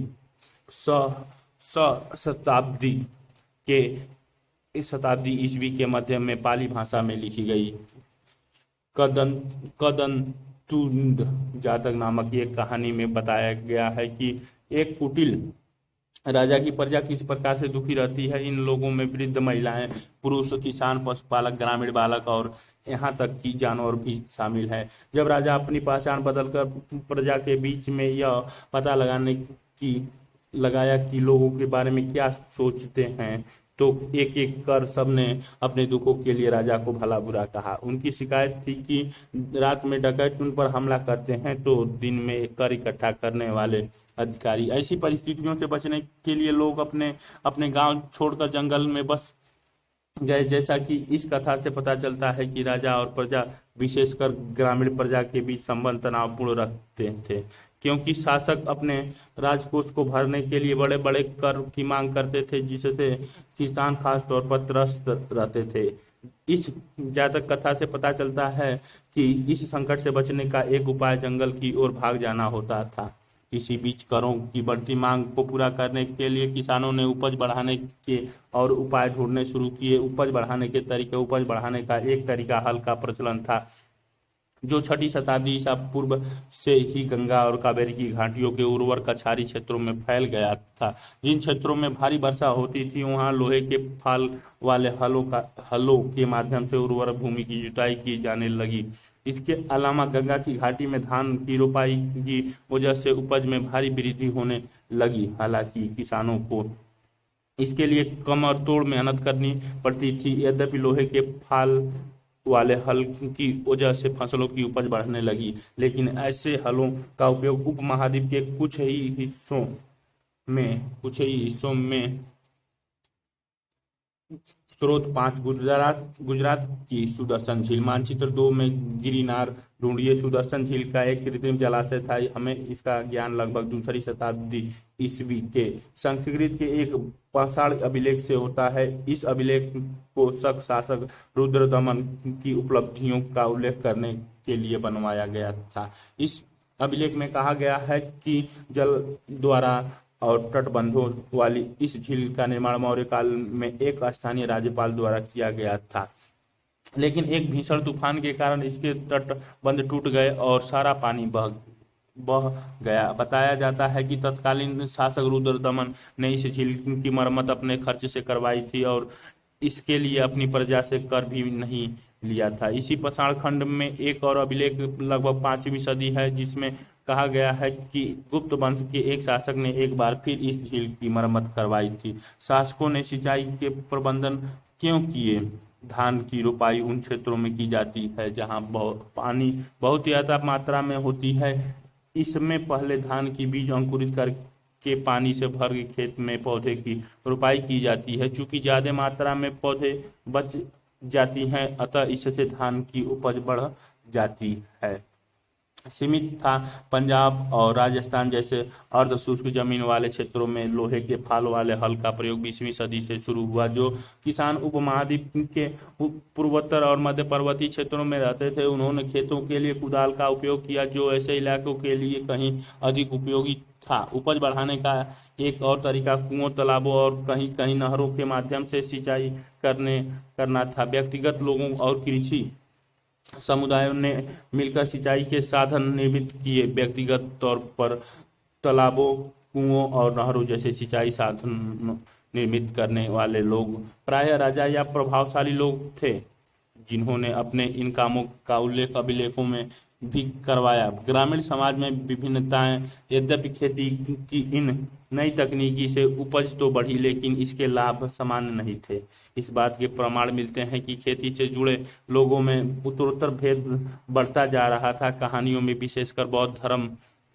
शताब्दी ईस्वी के मध्य में पाली भाषा में लिखी गई कदंतुंड जातक नामक एक कहानी में बताया गया है कि एक कुटिल राजा की प्रजा किस प्रकार से दुखी रहती है। इन लोगों में वृद्ध महिलाएं, पुरुष, किसान, पशुपालक, ग्रामीण बालक और यहाँ तक कि जानवर भी शामिल है। जब राजा अपनी पहचान बदलकर प्रजा के बीच में यह पता लगाया कि लोगों के बारे में क्या सोचते हैं, तो एक एक कर सबने अपने दुखों के लिए राजा को भला बुरा कहा। उनकी शिकायत थी कि रात में डकैत उन पर हमला करते हैं तो दिन में कर इकट्ठा करने वाले अधिकारी। ऐसी परिस्थितियों से बचने के लिए लोग अपने अपने गांव छोड़कर जंगल में बस गए। जैसा कि इस कथा से पता चलता है कि राजा और प्रजा, विशेषकर ग्रामीण प्रजा के बीच संबंध तनावपूर्ण रखते थे, क्योंकि शासक अपने राजकोष को भरने के लिए बड़े बड़े कर की मांग करते थे, जिससे किसान खास तौर पर त्रस्त रहते थे। इस जातक कथा से पता चलता है कि इस संकट से बचने का एक उपाय जंगल की ओर भाग जाना होता था। इसी बीच करों की बढ़ती मांग को पूरा करने के लिए किसानों ने उपज बढ़ाने के और उपाय ढूंढने शुरू किए। उपज बढ़ाने का एक तरीका हल का प्रचलन था, जो 6ठी शताब्दी ईसा पूर्व से ही गंगा और कावेरी की घाटियों के उर्वर कछारी क्षेत्रों में फैल गया था। जिन क्षेत्रों में भारी वर्षा होती थी, वहां लोहे के फाल वाले हलों के माध्यम से उर्वर भूमि की जुताई की जाने लगी। इसके अलावा गंगा की घाटी में धान की रोपाई की वजह से उपज में भारी वृद्धि होने लगी। हालांकि किसानों को इसके लिए कमर तोड़ मेहनत करनी पड़ती थी। यद्यपि लोहे के फाल वाले हल की वजह से फसलों की उपज बढ़ने लगी, लेकिन ऐसे हलों का उपयोग उपमहाद्वीप के कुछ ही हिस्सों में स्रोत 5 गुजरात गुजरात की सुदर्शन झील। मानचित्र 2 में गिरिनार ढूंढिए। सुदर्शन झील का एक कृत्रिम जलाशय था। हमें इसका ज्ञान लगभग दूसरी शताब्दी ईस्वी के संस्कृत के एक पाषाण अभिलेख से होता है। इस अभिलेख को शक शासक रुद्रदमन की उपलब्धियों का उल्लेख करने के लिए बनवाया गया था। इस अभिलेख में कहा गया है कि जल द्वारा और तटबंधों वाली इस झील का निर्माण मौर्य काल में एक स्थानीय राज्यपाल द्वारा किया गया था, लेकिन एक भीषण तूफान के कारण इसके तटबंध टूट गए और सारा पानी बह गया। बताया जाता है कि तत्कालीन शासक रुद्रदमन ने इस झील की मरम्मत अपने खर्च से करवाई थी और इसके लिए अपनी प्रजा से कर भी नहीं लिया था। इसी पाषाण खंड में एक और अभिलेख लगभग 5वीं सदी है, जिसमें कहा गया है कि गुप्त वंश के एक शासक ने एक बार फिर इस झील की मरम्मत करवाई थी। शासकों ने सिंचाई के प्रबंधन क्यों किए? धान की रोपाई उन क्षेत्रों में की जाती है जहां पानी बहुत ज्यादा मात्रा में होती है। इसमें पहले धान की बीज अंकुरित करके पानी से भर के खेत में पौधे की रोपाई की जाती है। चूंकि ज्यादा मात्रा में पौधे बच जाती हैं, अतः इससे धान की उपज बढ़ जाती है। सीमित था। पंजाब और राजस्थान जैसे अर्ध शुष्क जमीन वाले क्षेत्रों में लोहे के फाल वाले हल का प्रयोग 20वीं सदी से शुरू हुआ। जो किसान उपमहाद्वीप के पूर्वोत्तर और मध्य पर्वतीय क्षेत्रों में रहते थे, उन्होंने खेतों के लिए कुदाल का उपयोग किया, जो ऐसे इलाकों के लिए कहीं अधिक उपयोगी था। उपज बढ़ाने का एक और तरीका कुओं, तालाबों और कहीं कहीं नहरों के माध्यम से सिंचाई करना था। व्यक्तिगत लोगों और कृषि समुदायों ने मिलकर सिंचाई के साधन निर्मित किए। व्यक्तिगत तौर पर तालाबों, कुओं और नहरों जैसे सिंचाई साधन निर्मित करने वाले लोग प्रायः राजा या प्रभावशाली लोग थे, जिन्होंने अपने इन कामों का उल्लेख अभिलेखों में भी करवाया। ग्रामीण समाज में विभिन्नताएं। यद्यपि खेती की इन नई तकनीकी से उपज तो बढ़ी, लेकिन इसके लाभ समान नहीं थे। इस बात के प्रमाण मिलते हैं कि खेती से जुड़े लोगों में उत्तरोत्तर भेद बढ़ता जा रहा था। कहानियों में, विशेषकर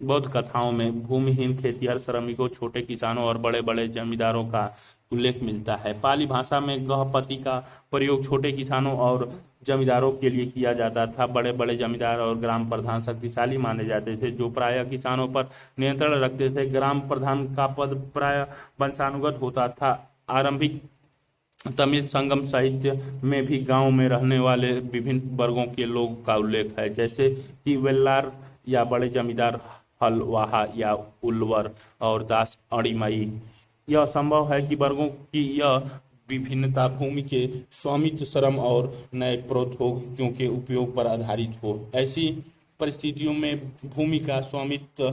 बौद्ध कथाओं में भूमिहीन खेतिहर श्रमिकों, छोटे किसानों और बड़े बड़े जमींदारों का उल्लेख मिलता है। पाली भाषा में गृहपति का प्रयोग छोटे किसानों और जमींदारों के लिए किया जाता था। बड़े बड़े जमींदार और ग्राम प्रधान शक्तिशाली माने जाते थे, जो प्रायः किसानों पर नियंत्रण रखते थे। ग्राम प्रधान का पद प्रायः वंशानुगत होता था। आरंभिक तमिल संगम साहित्य में भी गांव में रहने वाले विभिन्न वर्गों के लोग का उल्लेख है, जैसे कि वेल्लार या बड़े जमींदार, हलवाहा या उल्वर और दास अड़िमाई। यह संभव है कि वर्गों की यह विभिन्नता भूमि के स्वामित्व, श्रम और नए प्रौद्योगिकियों के उपयोग पर आधारित हो। ऐसी परिस्थितियों में भूमि का स्वामित्व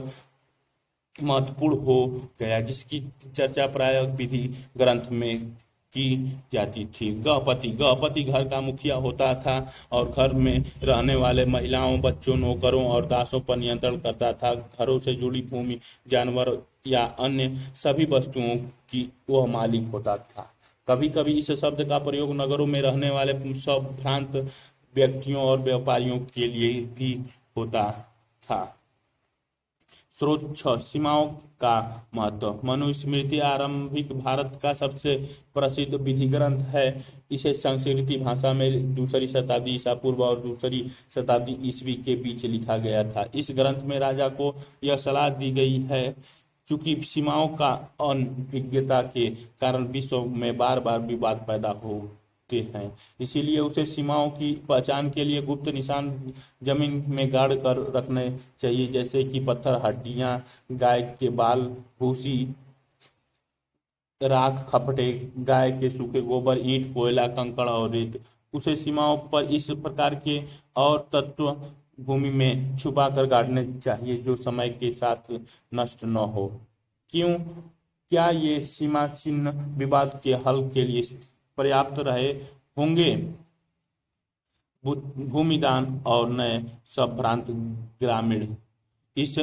महत्वपूर्ण हो गया, जिसकी चर्चा प्रायः विधि ग्रंथ में की जाती थी। गृहपति घर का मुखिया होता था और घर में रहने वाले महिलाओं, बच्चों, नौकरों और दासों पर नियंत्रण करता था। घरों से जुड़ी भूमि, जानवर या अन्य सभी वस्तुओं की वह मालिक होता था। कभी कभी इस शब्द का प्रयोग नगरों में रहने वाले संभ्रांत व्यक्तियों और व्यापारियों के लिए भी होता था। स्रोत 6, सीमाओं का महत्व। मनुस्मृति आरंभिक भारत का सबसे प्रसिद्ध विधि ग्रंथ है। इसे संस्कृत भाषा में दूसरी शताब्दी ईसा पूर्व और दूसरी शताब्दी ईस्वी के बीच लिखा गया था। इस ग्रंथ में राजा को यह सलाह दी गई है, चूंकि सीमाओं का अनभिज्ञता के कारण विश्व में बार बार विवाद पैदा होते हैं, इसीलिए उसे सीमाओं की पहचान के लिए गुप्त निशान जमीन में गाड़ कर रखने चाहिए, जैसे कि पत्थर, हड्डियां, गाय के बाल, भूसी, राख, खपटे, गाय के सूखे गोबर, ईंट, कोयला, कंकड़ और रेत। उसे सीमाओं पर इस प्रकार के और तत्व भूमि में छुपा कर गाड़ने चाहिए जो समय के साथ नष्ट न हो। क्यों? क्या ये सीमा चिन्ह विवाद के हल के लिए पर्याप्त रहे होंगे? भूमिदान और नए संभ्रांत ग्रामीण। इस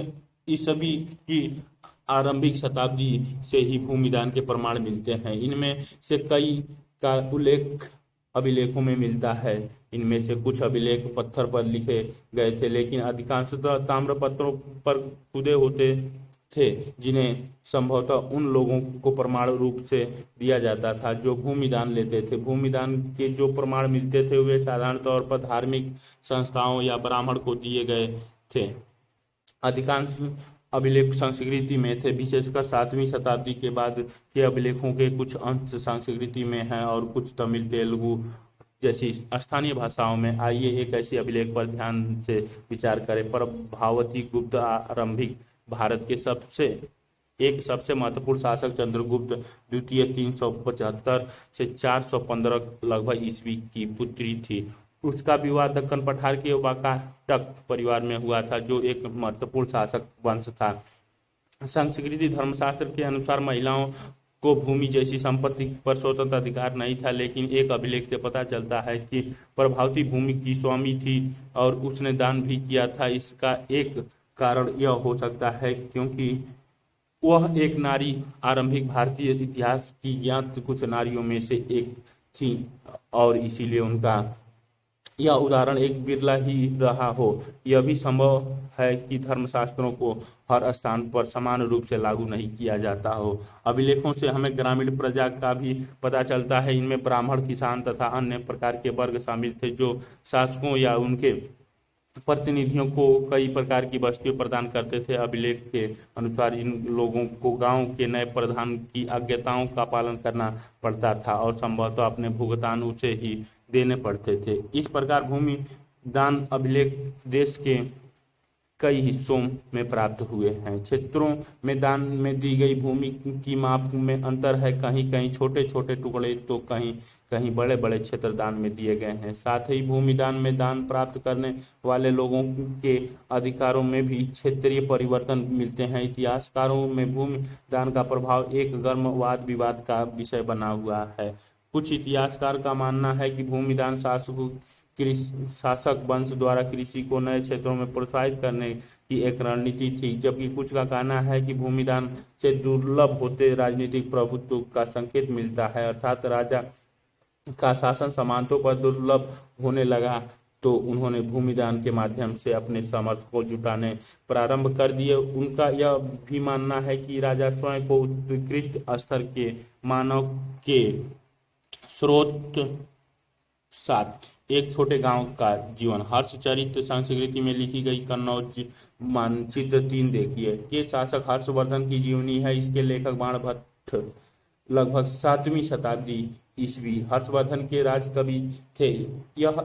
इस सभी की आरंभिक शताब्दी से ही भूमिदान के प्रमाण मिलते हैं। इनमें से कई का उल्लेख अभिलेखों में मिलता है। इनमें से कुछ अभिलेख पत्थर पर लिखे गए थे, लेकिन अधिकांशतः ताम्रपत्रों पर खुदे होते थे, जिन्हें संभवतः उन लोगों को प्रमाण रूप से दिया जाता था जो भूमिदान लेते थे। भूमिदान के जो प्रमाण मिलते थे वे साधारण तौर पर धार्मिक संस्थाओं या ब्राह्मण को दिए गए थे। अधिकांश अभिलेख संस्कृति में थे, विशेषकर 7वीं शताब्दी के बाद के अभिलेखों के कुछ अंश संस्कृति में हैं और कुछ तमिल, तेलुगु जैसी स्थानीय भाषाओं में। आइए एक ऐसे अभिलेख पर ध्यान से विचार करें। प्रभावती गुप्त आरंभिक भारत के सबसे महत्वपूर्ण शासक चंद्रगुप्त द्वितीय 375 से 415 लगभग ईस्वी की पुत्री थी। उसका विवाह दक्कन पठार के वाकाटक परिवार में हुआ था, जो एक महत्वपूर्ण शासक वंश था। संस्कृति धर्मशास्त्र के अनुसार महिलाओं को भूमि जैसी संपत्ति पर स्वतंत्र अधिकार नहीं था, लेकिन एक अभिलेख से पता चलता है कि प्रभावती भूमि की स्वामी थी और उसने दान भी किया था। इसका एक कारण यह हो सकता है क्योंकि वह एक नारी आरंभिक भारतीय इतिहास की ज्ञात कुछ नारियों में से एक थी और इसीलिए उनका यह उदाहरण एक बिरला ही रहा हो। यह भी संभव है कि धर्मशास्त्रों को हर स्थान पर समान रूप से लागू नहीं किया जाता हो। अभिलेखों से हमें ग्रामीण प्रजा का भी पता चलता है। इनमें ब्राह्मण, किसान तथा अन्य प्रकार के वर्ग शामिल थे जो शासकों या उनके प्रतिनिधियों को कई प्रकार की वस्तुएं प्रदान करते थे। अभिलेख के अनुसार इन लोगों को गांव के नए प्रधान की आज्ञाओं का पालन करना पड़ता था और संभवतः अपने भुगतान उसे ही देने पड़ते थे। इस प्रकार भूमि दान अभिलेख देश के कई हिस्सों में प्राप्त हुए हैं। क्षेत्रों में दान में दी गई भूमि की माप में अंतर है। कहीं कहीं छोटे छोटे टुकड़े तो कहीं कहीं बड़े बड़े क्षेत्र दान में दिए गए हैं। साथ ही भूमिदान में दान प्राप्त करने वाले लोगों के अधिकारों में भी क्षेत्रीय परिवर्तन मिलते हैं। इतिहासकारों में भूमि दान का प्रभाव एक गर्म वाद विवाद का विषय बना हुआ है। कुछ इतिहासकार का मानना है कि भूमिदान शासक वंश द्वारा कृषि को नए क्षेत्रों में प्रोत्साहित करने की एक रणनीति थी, जबकि कुछ का कहना है कि भूमिदान से दुर्लभ होते राजनीतिक प्रभुत्व का संकेत मिलता है, अर्थात राजा का शासन सामंतों पर दुर्लभ होने लगा तो उन्होंने भूमिदान के माध्यम से अपने सामर्थ्य को जुटाने प्रारंभ कर दिए। उनका यह भी मानना है कि राजा स्वयं को उत्कृष्ट स्तर के मानव के स्रोत 7 एक छोटे गांव का जीवन हर्षचरित संस्कृति में लिखी गई कन्नौज मानचित्र 3 देखिए। ये शासक हर्षवर्धन की जीवनी है। इसके लेखक बाणभट्ट लगभग 7वीं शताब्दी ईस्वी हर्षवर्धन के राजकवि थे। यह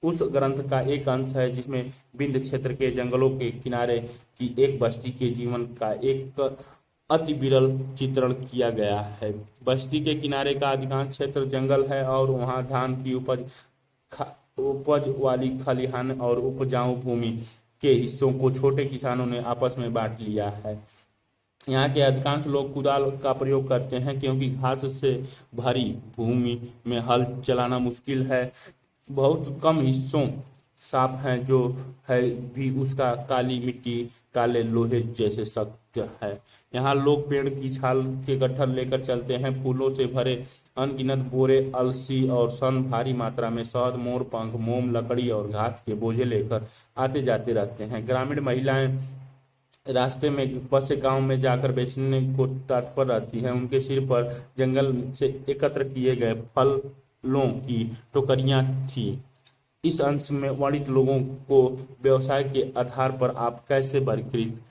उस ग्रंथ का एक अंश है जिसमें विंध्य क्षेत्र के जंगलों के किनारे की एक बस्ती के जीवन का एक अति विरल चित्रण किया गया है। बस्ती के किनारे का अधिकांश क्षेत्र जंगल है और वहां धान की उपज वाली खलिहान और उपजाऊ भूमि के हिस्सों को छोटे किसानों ने आपस में बांट लिया है। यहाँ के अधिकांश लोग कुदाल का प्रयोग करते हैं क्योंकि घास से भरी भूमि में हल चलाना मुश्किल है। बहुत कम हिस्सों सांप हैं जो है भी उसका काली मिट्टी काले लोहे जैसे सख्त है। यहाँ लोग पेड़ की छाल के गट्ठर लेकर चलते हैं। फूलों से भरे अनगिनत बोरे, अलसी और सन भारी मात्रा में शहद, मोर पंख, मोम, लकड़ी और घास के बोझे लेकर आते जाते रहते हैं। ग्रामीण महिलाएं रास्ते में बसे गांव में जाकर बेचने को तत्पर रहती है। उनके सिर पर जंगल से एकत्र किए गए फलों की टोकरियां थी। इस अंश में वर्णित लोगों को व्यवसाय के आधार पर आप कैसे वर्गीकृत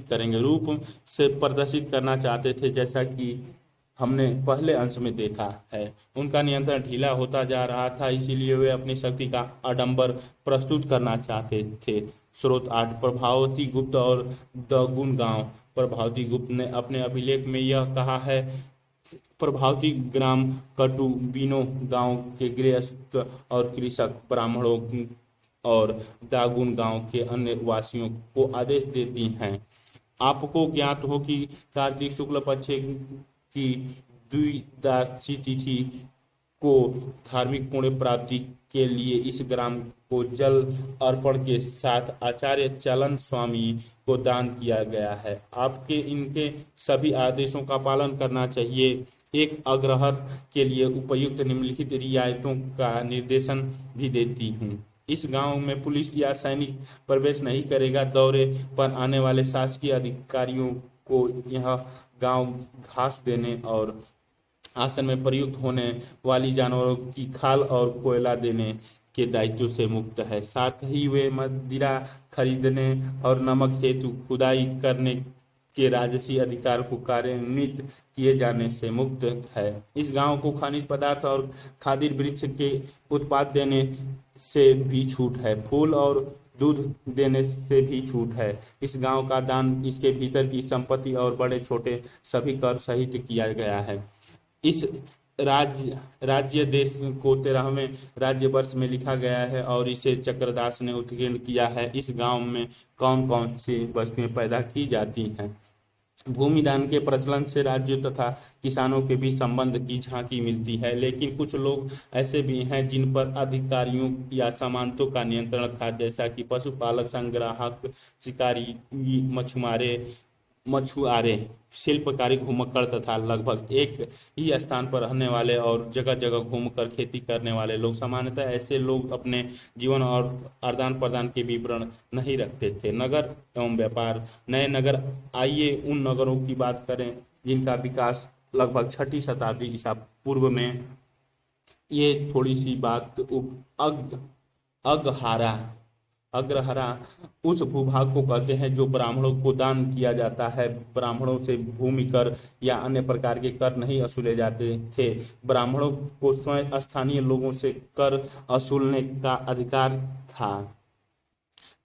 करेंगे रूप से प्रदर्शित करना चाहते थे। जैसा कि हमने पहले अंश में देखा है, उनका नियंत्रण ढीला होता जा रहा था, इसीलिए वे अपनी शक्ति का आडंबर प्रस्तुत करना चाहते थे। स्रोत 8 प्रभावती गुप्त और दगुन गांव। प्रभावती गुप्त ने अपने अभिलेख में यह कहा है, प्रभावती ग्राम कटुबिनो गांव के गृहस्थ और कृषक ब्राह्मणों और दागुन गांव के अन्य वासियों को आदेश देती हैं। आपको ज्ञात हो कि कार्तिक शुक्ल पक्ष की द्विदशी तिथि को धार्मिक पुण्य प्राप्ति के लिए इस ग्राम को जल अर्पण के साथ आचार्य चलन स्वामी को दान किया गया है। आपके इनके सभी आदेशों का पालन करना चाहिए। एक अग्रहर के लिए उपयुक्त निम्नलिखित रियायतों का निर्देशन भी देती हूँ। इस गांव में पुलिस या सैनिक प्रवेश नहीं करेगा। दौरे पर आने वाले शासकीय अधिकारियों को यह गांव घास देने और आसन में प्रयुक्त होने वाली जानवरों की खाल और कोयला देने के दायित्व से मुक्त है। साथ ही वे मदिरा खरीदने और नमक हेतु खुदाई करने के राजसी अधिकार को कार्यान्वित किए जाने से मुक्त है। इस गांव को खनिज पदार्थ और खाद्य वृक्ष के उत्पाद देने से भी छूट है। फूल और दूध देने से भी छूट है। इस गांव का दान इसके भीतर की संपत्ति और बड़े छोटे सभी कर सहित किया गया है। इस राज्य देश को 13वें राज्य वर्ष में लिखा गया है और इसे चक्रदास ने उत्कीर्ण किया है। इस गांव में कौन कौन सी वस्तुएं पैदा की जाती हैं। भूमिदान के प्रचलन से राज्यों तथा किसानों के बीच संबंध की झांकी मिलती है, लेकिन कुछ लोग ऐसे भी हैं जिन पर अधिकारियों या सामंतों का नियंत्रण था, जैसा कि पशुपालक, संग्राहक, शिकारी, मछुआरे, शिल्पकारी, घुमक्कड़ तथा लगभग एक ही स्थान पर रहने वाले और जगह जगह घूमकर खेती करने वाले लोग। सामान्यतः ऐसे लोग अपने जीवन और आदान प्रदान के विवरण नहीं रखते थे। नगर एवं व्यापार। नए नगर। आइए उन नगरों की बात करें जिनका विकास लगभग 6ठी शताब्दी ईसा पूर्व में। ये थोड़ी सी बात अग्रहारा उस भूभाग को कहते हैं जो ब्राह्मणों को दान किया जाता है। ब्राह्मणों से भूमि कर या अन्य प्रकार के कर नहीं वसूले जाते थे। ब्राह्मणों को स्वयं स्थानीय लोगों से कर वसूलने का अधिकार था।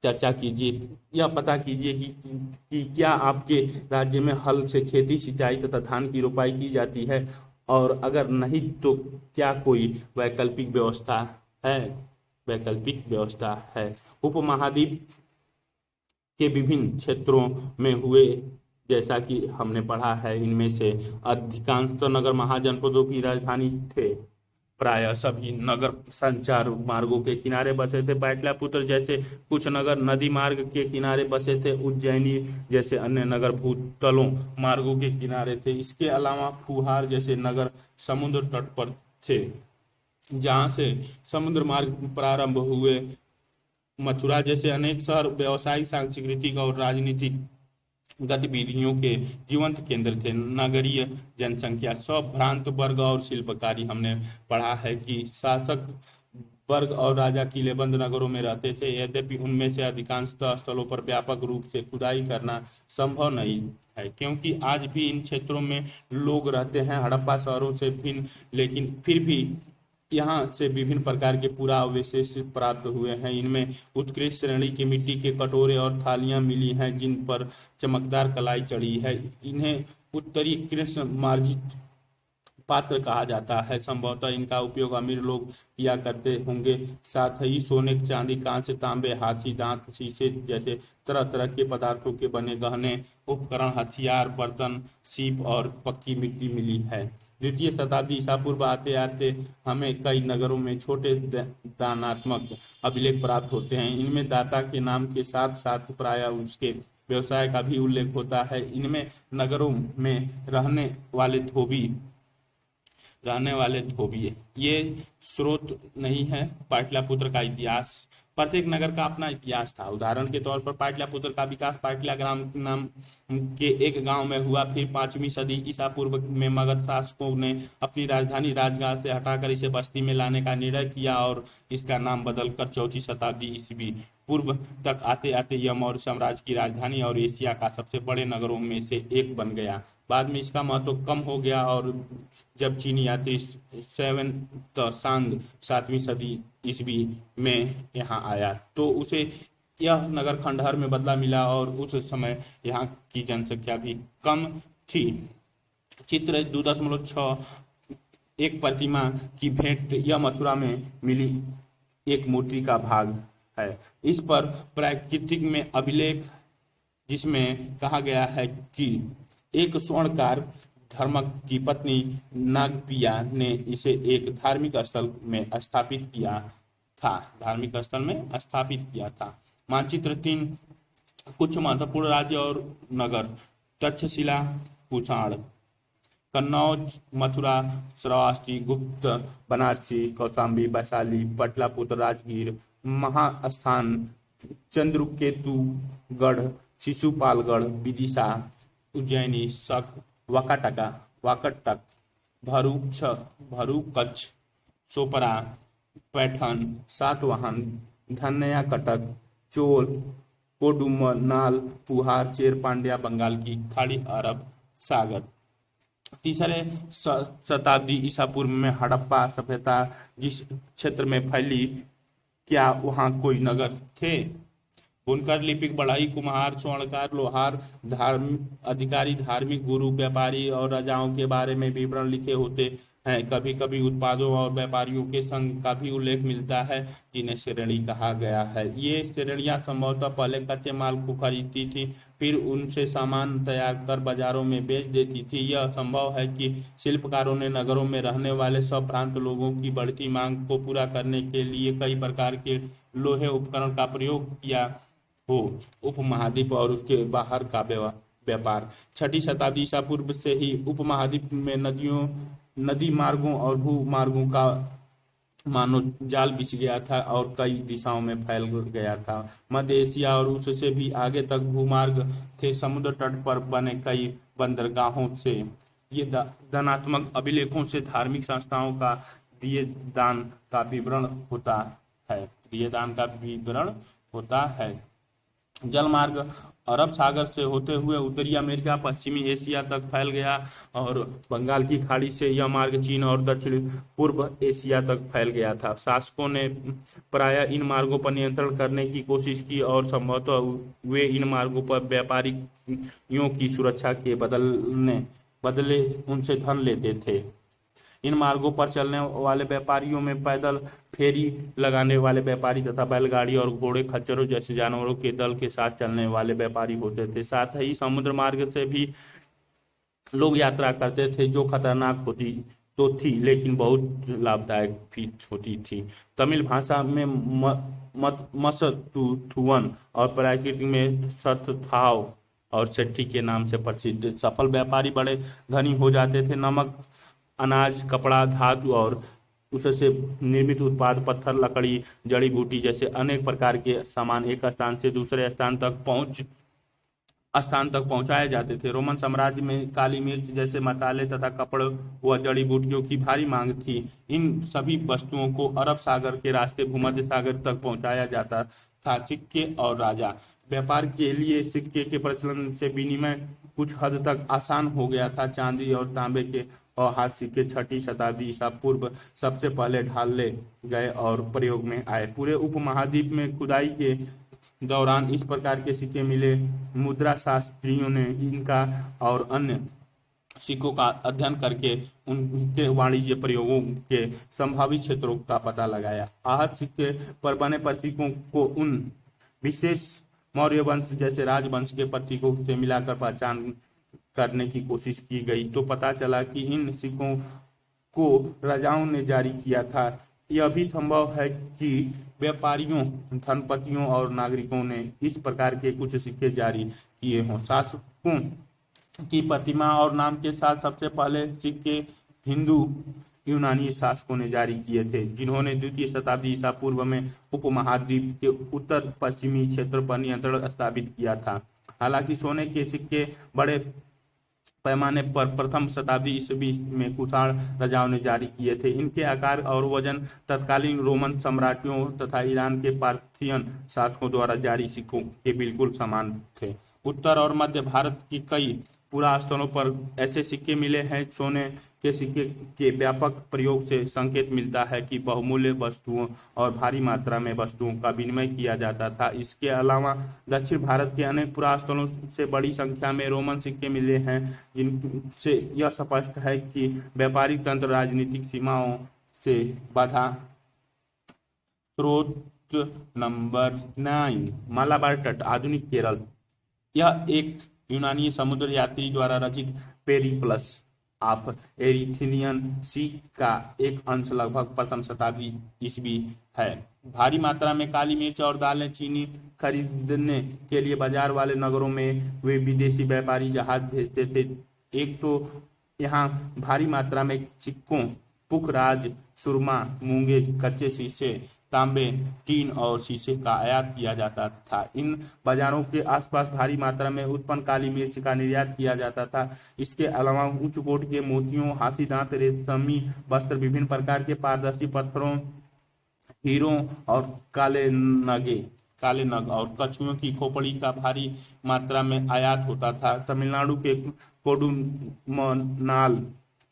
चर्चा कीजिए। यह पता कीजिए कि क्या आपके राज्य में हल से खेती, सिंचाई तथा धान की रोपाई की जाती है, और अगर नहीं तो क्या कोई वैकल्पिक व्यवस्था है। उपमहाद्वीप के विभिन्न क्षेत्रों में हुए, जैसा कि हमने पढ़ा है, इनमें से अधिकांश नगर महाजनपदों की राजधानी थे। प्रायः सभी नगर संचार मार्गों के किनारे बसे थे। पाटलिपुत्र जैसे कुछ नगर नदी मार्ग के किनारे बसे थे। उज्जैनी जैसे अन्य नगर भूतलों मार्गों के किनारे थे। इसके अलावा फुहार जैसे नगर समुद्र तट पर थे, जहां से समुद्र मार्ग प्रारंभ हुए। मथुरा जैसे अनेक शहर व्यवसायिक, सांस्कृतिक और राजनीतिक गतिविधियों के जीवंत केंद्र थे। नगरीय जनसंख्या। स्वभ्रांत वर्ग और शिल्पकारी। हमने पढ़ा है कि शासक वर्ग और राजा किलेबंद नगरों में रहते थे, यद्यपि उनमें से अधिकांशतः स्थलों पर व्यापक रूप से खुदाई करना संभव नहीं है, क्योंकि आज भी इन क्षेत्रों में लोग रहते हैं। हड़प्पा शहरों से भिन्न, लेकिन फिर भी यहाँ से विभिन्न प्रकार के पुराअवशेष प्राप्त हुए हैं। इनमें उत्कृष्ट श्रेणी के मिट्टी के कटोरे और थालियां मिली हैं, जिन पर चमकदार कलाई चढ़ी है। इन्हें उत्तरी कृष्ण मार्जित पात्र कहा जाता है। संभवतः इनका उपयोग अमीर लोग किया करते होंगे। साथ ही सोने, चांदी, कांस्य, तांबे, हाथी दांत, शीशे जैसे तरह तरह के पदार्थों के बने गहने, उपकरण, हथियार, बर्तन, सीप और पक्की मिट्टी मिली है। 2वीं शताब्दी ईसा पूर्व आते आते हमें कई नगरों में छोटे दानात्मक अभिलेख प्राप्त होते हैं। इनमें दाता के नाम के साथ साथ प्रायः उसके व्यवसाय का भी उल्लेख होता है। इनमें नगरों में रहने वाले धोबी ये स्रोत नहीं है। पाटलिपुत्र का इतिहास। प्रत्येक नगर का अपना इतिहास था। उदाहरण के तौर पर पाटलिपुत्र का विकास पाटलिया ग्राम नाम के एक गांव में हुआ। फिर 5वीं सदी ईसा पूर्व में मगध शासकों ने अपनी राजधानी राजगाह से हटाकर इसे बस्ती में लाने का निर्णय किया और इसका नाम बदलकर 4वीं शताब्दी ईस्वी पूर्व तक आते आते यह मौर्य साम्राज्य की राजधानी और एशिया का सबसे बड़े नगरों में से एक बन गया। बाद में इसका महत्व कम हो गया और जब चीनी यात्री सांग 7वीं सदी ईस्वी में यहाँ आया तो उसे यह नगर खंडहर में बदला मिला और उस समय यहाँ की जनसंख्या भी कम थी। चित्र 2.6 एक प्रतिमा की भेंट। यह मथुरा में मिली एक मूर्ति का भाग है। इस पर प्राकृतिक में अभिलेख जिसमें कहा गया है कि एक स्वर्णकार धर्मक की पत्नी नागपिया ने इसे एक धार्मिक स्थल में स्थापित किया था, धार्मिक स्थल में स्थापित किया था। मानचित्र 3 कुछ महत्वपूर्ण राज्य और नगर। तक्षशिला, कुषाण, कन्नौज, मथुरा, श्रावस्ती, गुप्त, बनारसी, कौशाम्बी, वैशाली, पाटलिपुत्र, राजगीर, महास्थान, चंद्रकेतुगढ़, शिशुपालगढ़, विदिशा, उज्जैनी, शक, वाकाटका, वाकटक, भरूच, भरूकच्छ, सोपरा, पैठन, सातवाहन, धन्या कटक, चोल, कोडुमनाल, पुहार, चेर, पांड्या, बंगाल की खाड़ी, अरब सागर। तीसरे शताब्दी ईसा पूर्व में हड़प्पा सभ्यता जिस क्षेत्र में फैली, क्या वहाँ कोई नगर थे? बुनकर, लिपिक, बढ़ई, कुम्हार, स्वर्णकार, लोहार, अधिकारी, धार्मिक गुरु, व्यापारी और राजाओं के बारे में विवरण लिखे होते हैं। कभी कभी उत्पादों और व्यापारियों के संघ का भी उल्लेख मिलता है, जिन्हें श्रेणी कहा गया है। ये श्रेणियां संभवतः पहले कच्चे माल को खरीदती थी, फिर उनसे सामान तैयार कर बाजारों में बेच देती थी। यह संभव है कि शिल्पकारों ने नगरों में रहने वाले स्वप्रांत लोगों की बढ़ती मांग को पूरा करने के लिए कई प्रकार के लोहे उपकरण का प्रयोग किया हो। उपमहाद्वीप और उसके बाहर का व्यापार। 6ठी शताब्दी ईसा पूर्व से ही उपमहाद्वीप में नदी मार्गों और भू मार्गों का मानो जाल बिछ गया था और कई दिशाओं में फैल गया था। मध्य एशिया और उससे भी आगे तक भूमार्ग थे। समुद्र तट पर बने कई बंदरगाहों से ये धनात्मक अभिलेखों से धार्मिक संस्थाओं का दिए दान का विवरण होता है। जल मार्ग अरब सागर से होते हुए उत्तरी अमेरिका, पश्चिमी एशिया तक फैल गया और बंगाल की खाड़ी से यह मार्ग चीन और दक्षिण पूर्व एशिया तक फैल गया था। शासकों ने प्रायः इन मार्गों पर नियंत्रण करने की कोशिश की और संभवतः वे इन मार्गों पर व्यापारियों की सुरक्षा के बदले उनसे धन लेते थे। इन मार्गों पर चलने वाले व्यापारियों में पैदल फेरी लगाने वाले व्यापारी तथा बैलगाड़ी और घोड़े, खच्चरों जैसे जानवरों के दल के साथ चलने वाले व्यापारी होते थे। साथ ही समुद्र मार्ग से भी लोग यात्रा करते थे, जो खतरनाक होती तो थी लेकिन बहुत लाभदायक भी होती थी। तमिल भाषा में मसतुथुवन और प्राकृतिक में सतथाव और सेट्टी के नाम से प्रसिद्ध सफल व्यापारी बड़े धनी हो जाते थे। नमक, अनाज, कपड़ा, धातु और उससे निर्मित उत्पाद, पत्थर, लकड़ी, जड़ी बूटी जैसे अनेक प्रकार के सामान एक स्थान से दूसरे स्थान तक पहुंचाए जाते थे। रोमन साम्राज्य में काली मिर्च जैसे मसाले तथा कपड़े व जड़ी बूटियों की भारी मांग थी। इन सभी वस्तुओं को अरब सागर के रास्ते भूमध्य सागर तक पहुंचाया जाता था। सिक्के और राजा। व्यापार के लिए सिक्के के प्रचलन से विनिमय कुछ हद तक आसान हो गया था। चांदी और तांबे के और हाथ सिक्के 6ठी शताब्दी ईसा पूर्व सबसे पहले ढाले गए और प्रयोग में आए। पूरे उपमहाद्वीप में खुदाई के दौरान इस प्रकार के सिक्के मिले। मुद्रा शास्त्रियों ने इनका और अन्य सिक्कों का अध्ययन करके उनके वाणिज्य प्रयोगों के संभावित क्षेत्रों का पता लगाया। आहत सिक्के पर बने प्रतीकों को उन विशेष मौर्य वंश जैसे राजवंश के प्रतीकों से मिलाकर पहचान करने की कोशिश की गई तो पता चला कि इन सिक्कों को राजाओं ने जारी किया था। यह भी संभव है कि व्यापारियों, धनपतियों और नागरिकों ने इस प्रकार के कुछ सिक्के जारी किए हों। शासकों की प्रतिमा और नाम के साथ सबसे पहले सिक्के हिंदू यूनानी शासकों ने जारी किए थे, जिन्होंने 2वीं शताब्दी ईसा पूर्व में उपमहाद्वीप के उत्तर पश्चिमी क्षेत्र पर नियंत्रण स्थापित किया था। हालांकि सोने के सिक्के बड़े पैमाने पर प्रथम शताब्दी ईस्वी में कुषाण राजाओं ने जारी किए थे। इनके आकार और वजन तत्कालीन रोमन सम्राटों तथा ईरान के पार्थियन शासकों द्वारा जारी सिक्कों के बिल्कुल समान थे। उत्तर और मध्य भारत की कई पुरा स्थलों पर ऐसे सिक्के मिले हैं। सोने के सिक्के के व्यापक प्रयोग से संकेत मिलता है कि बहुमूल्य वस्तुओं और भारी मात्रा में वस्तुओं का विनिमय किया जाता था। इसके अलावा दक्षिण भारत के अनेक पुरा स्थलों से बड़ी संख्या में रोमन सिक्के मिले हैं, जिनसे यह स्पष्ट है कि व्यापारिक तंत्र राजनीतिक सीमाओं से बाधा। स्रोत नंबर 9, मालाबार तट, आधुनिक केरल। यह एक यूनानी समुद्र यात्री द्वारा रचित पेरिप्लस ऑफ एरिथ्रियन सी का एक अंश लगभग प्रथम शताब्दी ईस्वी है। भारी मात्रा में काली मिर्च और दालें चीनी खरीदने के लिए बाजार वाले नगरों में वे विदेशी व्यापारी जहाज भेजते थे। एक तो यहाँ भारी मात्रा में सिक्कों, पुखराज, सुरमा, मूंगे, कच्चे शीशे, तांबे, टीन और शीशे का आयात किया जाता था। इन बाजारों के आसपास भारी मात्रा में उत्पन्न काली मिर्च का निर्यात किया जाता था। इसके अलावा उच्च कोट के मोतियों, हाथी दांत, रेशमी वस्त्र, विभिन्न प्रकार के पारदर्शी पत्थरों, हीरों और काले नग और कछुओं की खोपड़ी का भारी मात्रा में आयात होता था। तमिलनाडु के कोडुमनाल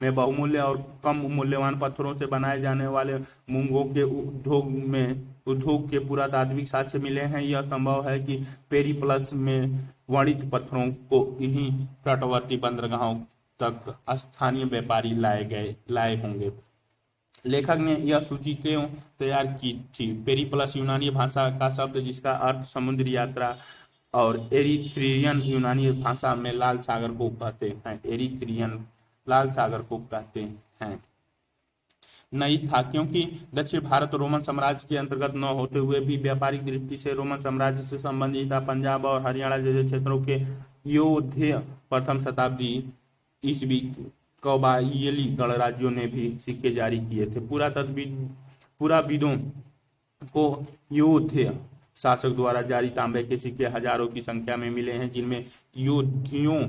में बहुमूल्य और कम मूल्यवान पत्थरों से बनाए जाने वाले मूंगों के उद्योग के पुरातात्विक साक्ष्य मिले हैं। यह संभव है कि पेरिप्लस में वर्णित पत्थरों को इन्हीं तटवर्ती बंदरगाहों तक स्थानीय व्यापारी लाए होंगे। लेखक ने यह सूची क्यों तैयार की थी? पेरिप्लस यूनानी भाषा का शब्द जिसका अर्थ समुद्री यात्रा और एरिथ्रियन यूनानी भाषा में लाल सागर को कहते हैं। एरिथ्रियन लाल सागर को कहते हैं। नहीं था क्योंकि दक्षिण भारत रोमन साम्राज्य के अंतर्गत न होते हुए भी व्यापारिक दृष्टि से रोमन साम्राज्य से संबंधित था। पंजाब और हरियाणा जैसे क्षेत्रों के योद्धे प्रथम शताब्दी ईस्वी कबायली गणराज्यों ने भी सिक्के जारी किए थे। पुराविदों को योद्धे शासक द्वारा जारी तांबे के सिक्के हजारों की संख्या में मिले हैं, जिनमें योद्धियों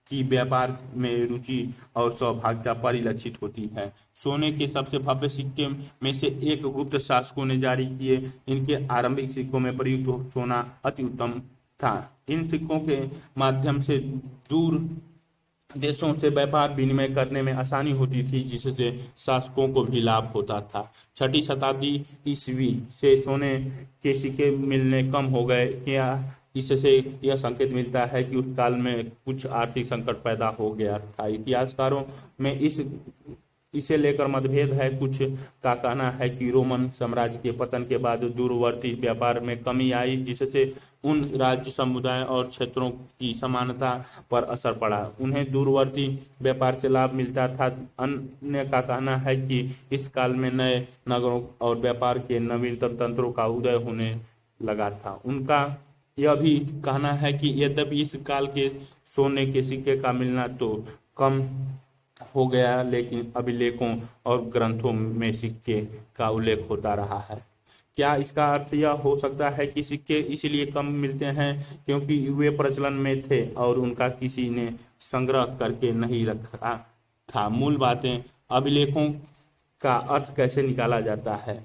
की व्यापार में रुचि और सौभाग्यता परिलक्षित होती है। सोने के सबसे भव्य सिक्के में से एक गुप्त शासकों ने जारी किए। इनके आरंभिक सिक्कों में प्रयुक्त सोना अति उत्तम था। इन सिक्कों के माध्यम से दूर देशों से व्यापार विनिमय करने में आसानी होती थी, जिससे शासकों को भी लाभ होता था। छठी शताब्दी ईस्वी से सोने के सिक्के मिलने कम हो गए। क्या इससे यह संकेत मिलता है कि उस काल में कुछ आर्थिक संकट पैदा हो गया था? इतिहासकारों में इसे लेकर मतभेद है। कुछ का कहना है कि रोमन साम्राज्य के पतन के बाद दूरवर्ती व्यापार में कमी आई, जिससे उन राज्य, समुदाय और क्षेत्रों की समानता पर असर पड़ा। उन्हें दूरवर्ती व्यापार से लाभ मिलता था। अन्य का कहना है कि इस काल में नए नगरों और व्यापार के नवीनतम तंत्रों का उदय होने लगा था। उनका यह भी कहना है कि यद्यपि इस काल के सोने के सिक्के का मिलना तो कम हो गया, लेकिन अभिलेखों और ग्रंथों में सिक्के का उल्लेख होता रहा है। क्या इसका अर्थ यह हो सकता है कि सिक्के इसलिए कम मिलते हैं क्योंकि वे प्रचलन में थे और उनका किसी ने संग्रह करके नहीं रखा था? मूल बातें। अभिलेखों का अर्थ कैसे निकाला जाता है?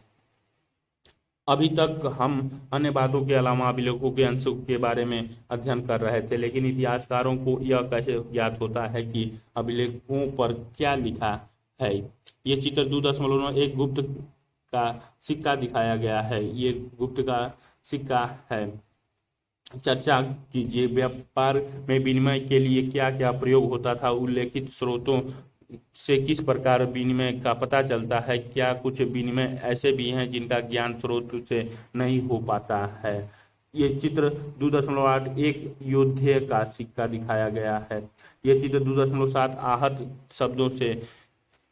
अभी तक हम अन्य बातों के अलावा अभिलेखों के अंशों के बारे में अध्ययन कर रहे थे, लेकिन इतिहासकारों को यह कैसे ज्ञात होता है कि अभिलेखों पर क्या लिखा है? ये चित्र 2.1 गुप्त का सिक्का दिखाया गया है। ये गुप्त का सिक्का है। चर्चा कीजिए, व्यापार में विनिमय के लिए क्या क्या प्रयोग होता था? उल्लेखित स्रोतों से किस प्रकार विनिमय का पता चलता है? क्या कुछ विनिमय ऐसे भी हैं जिनका ज्ञान स्रोत से नहीं हो पाता है? ये चित्र 2.8 एक योद्धे का सिक्का दिखाया गया है। ये चित्र 2.7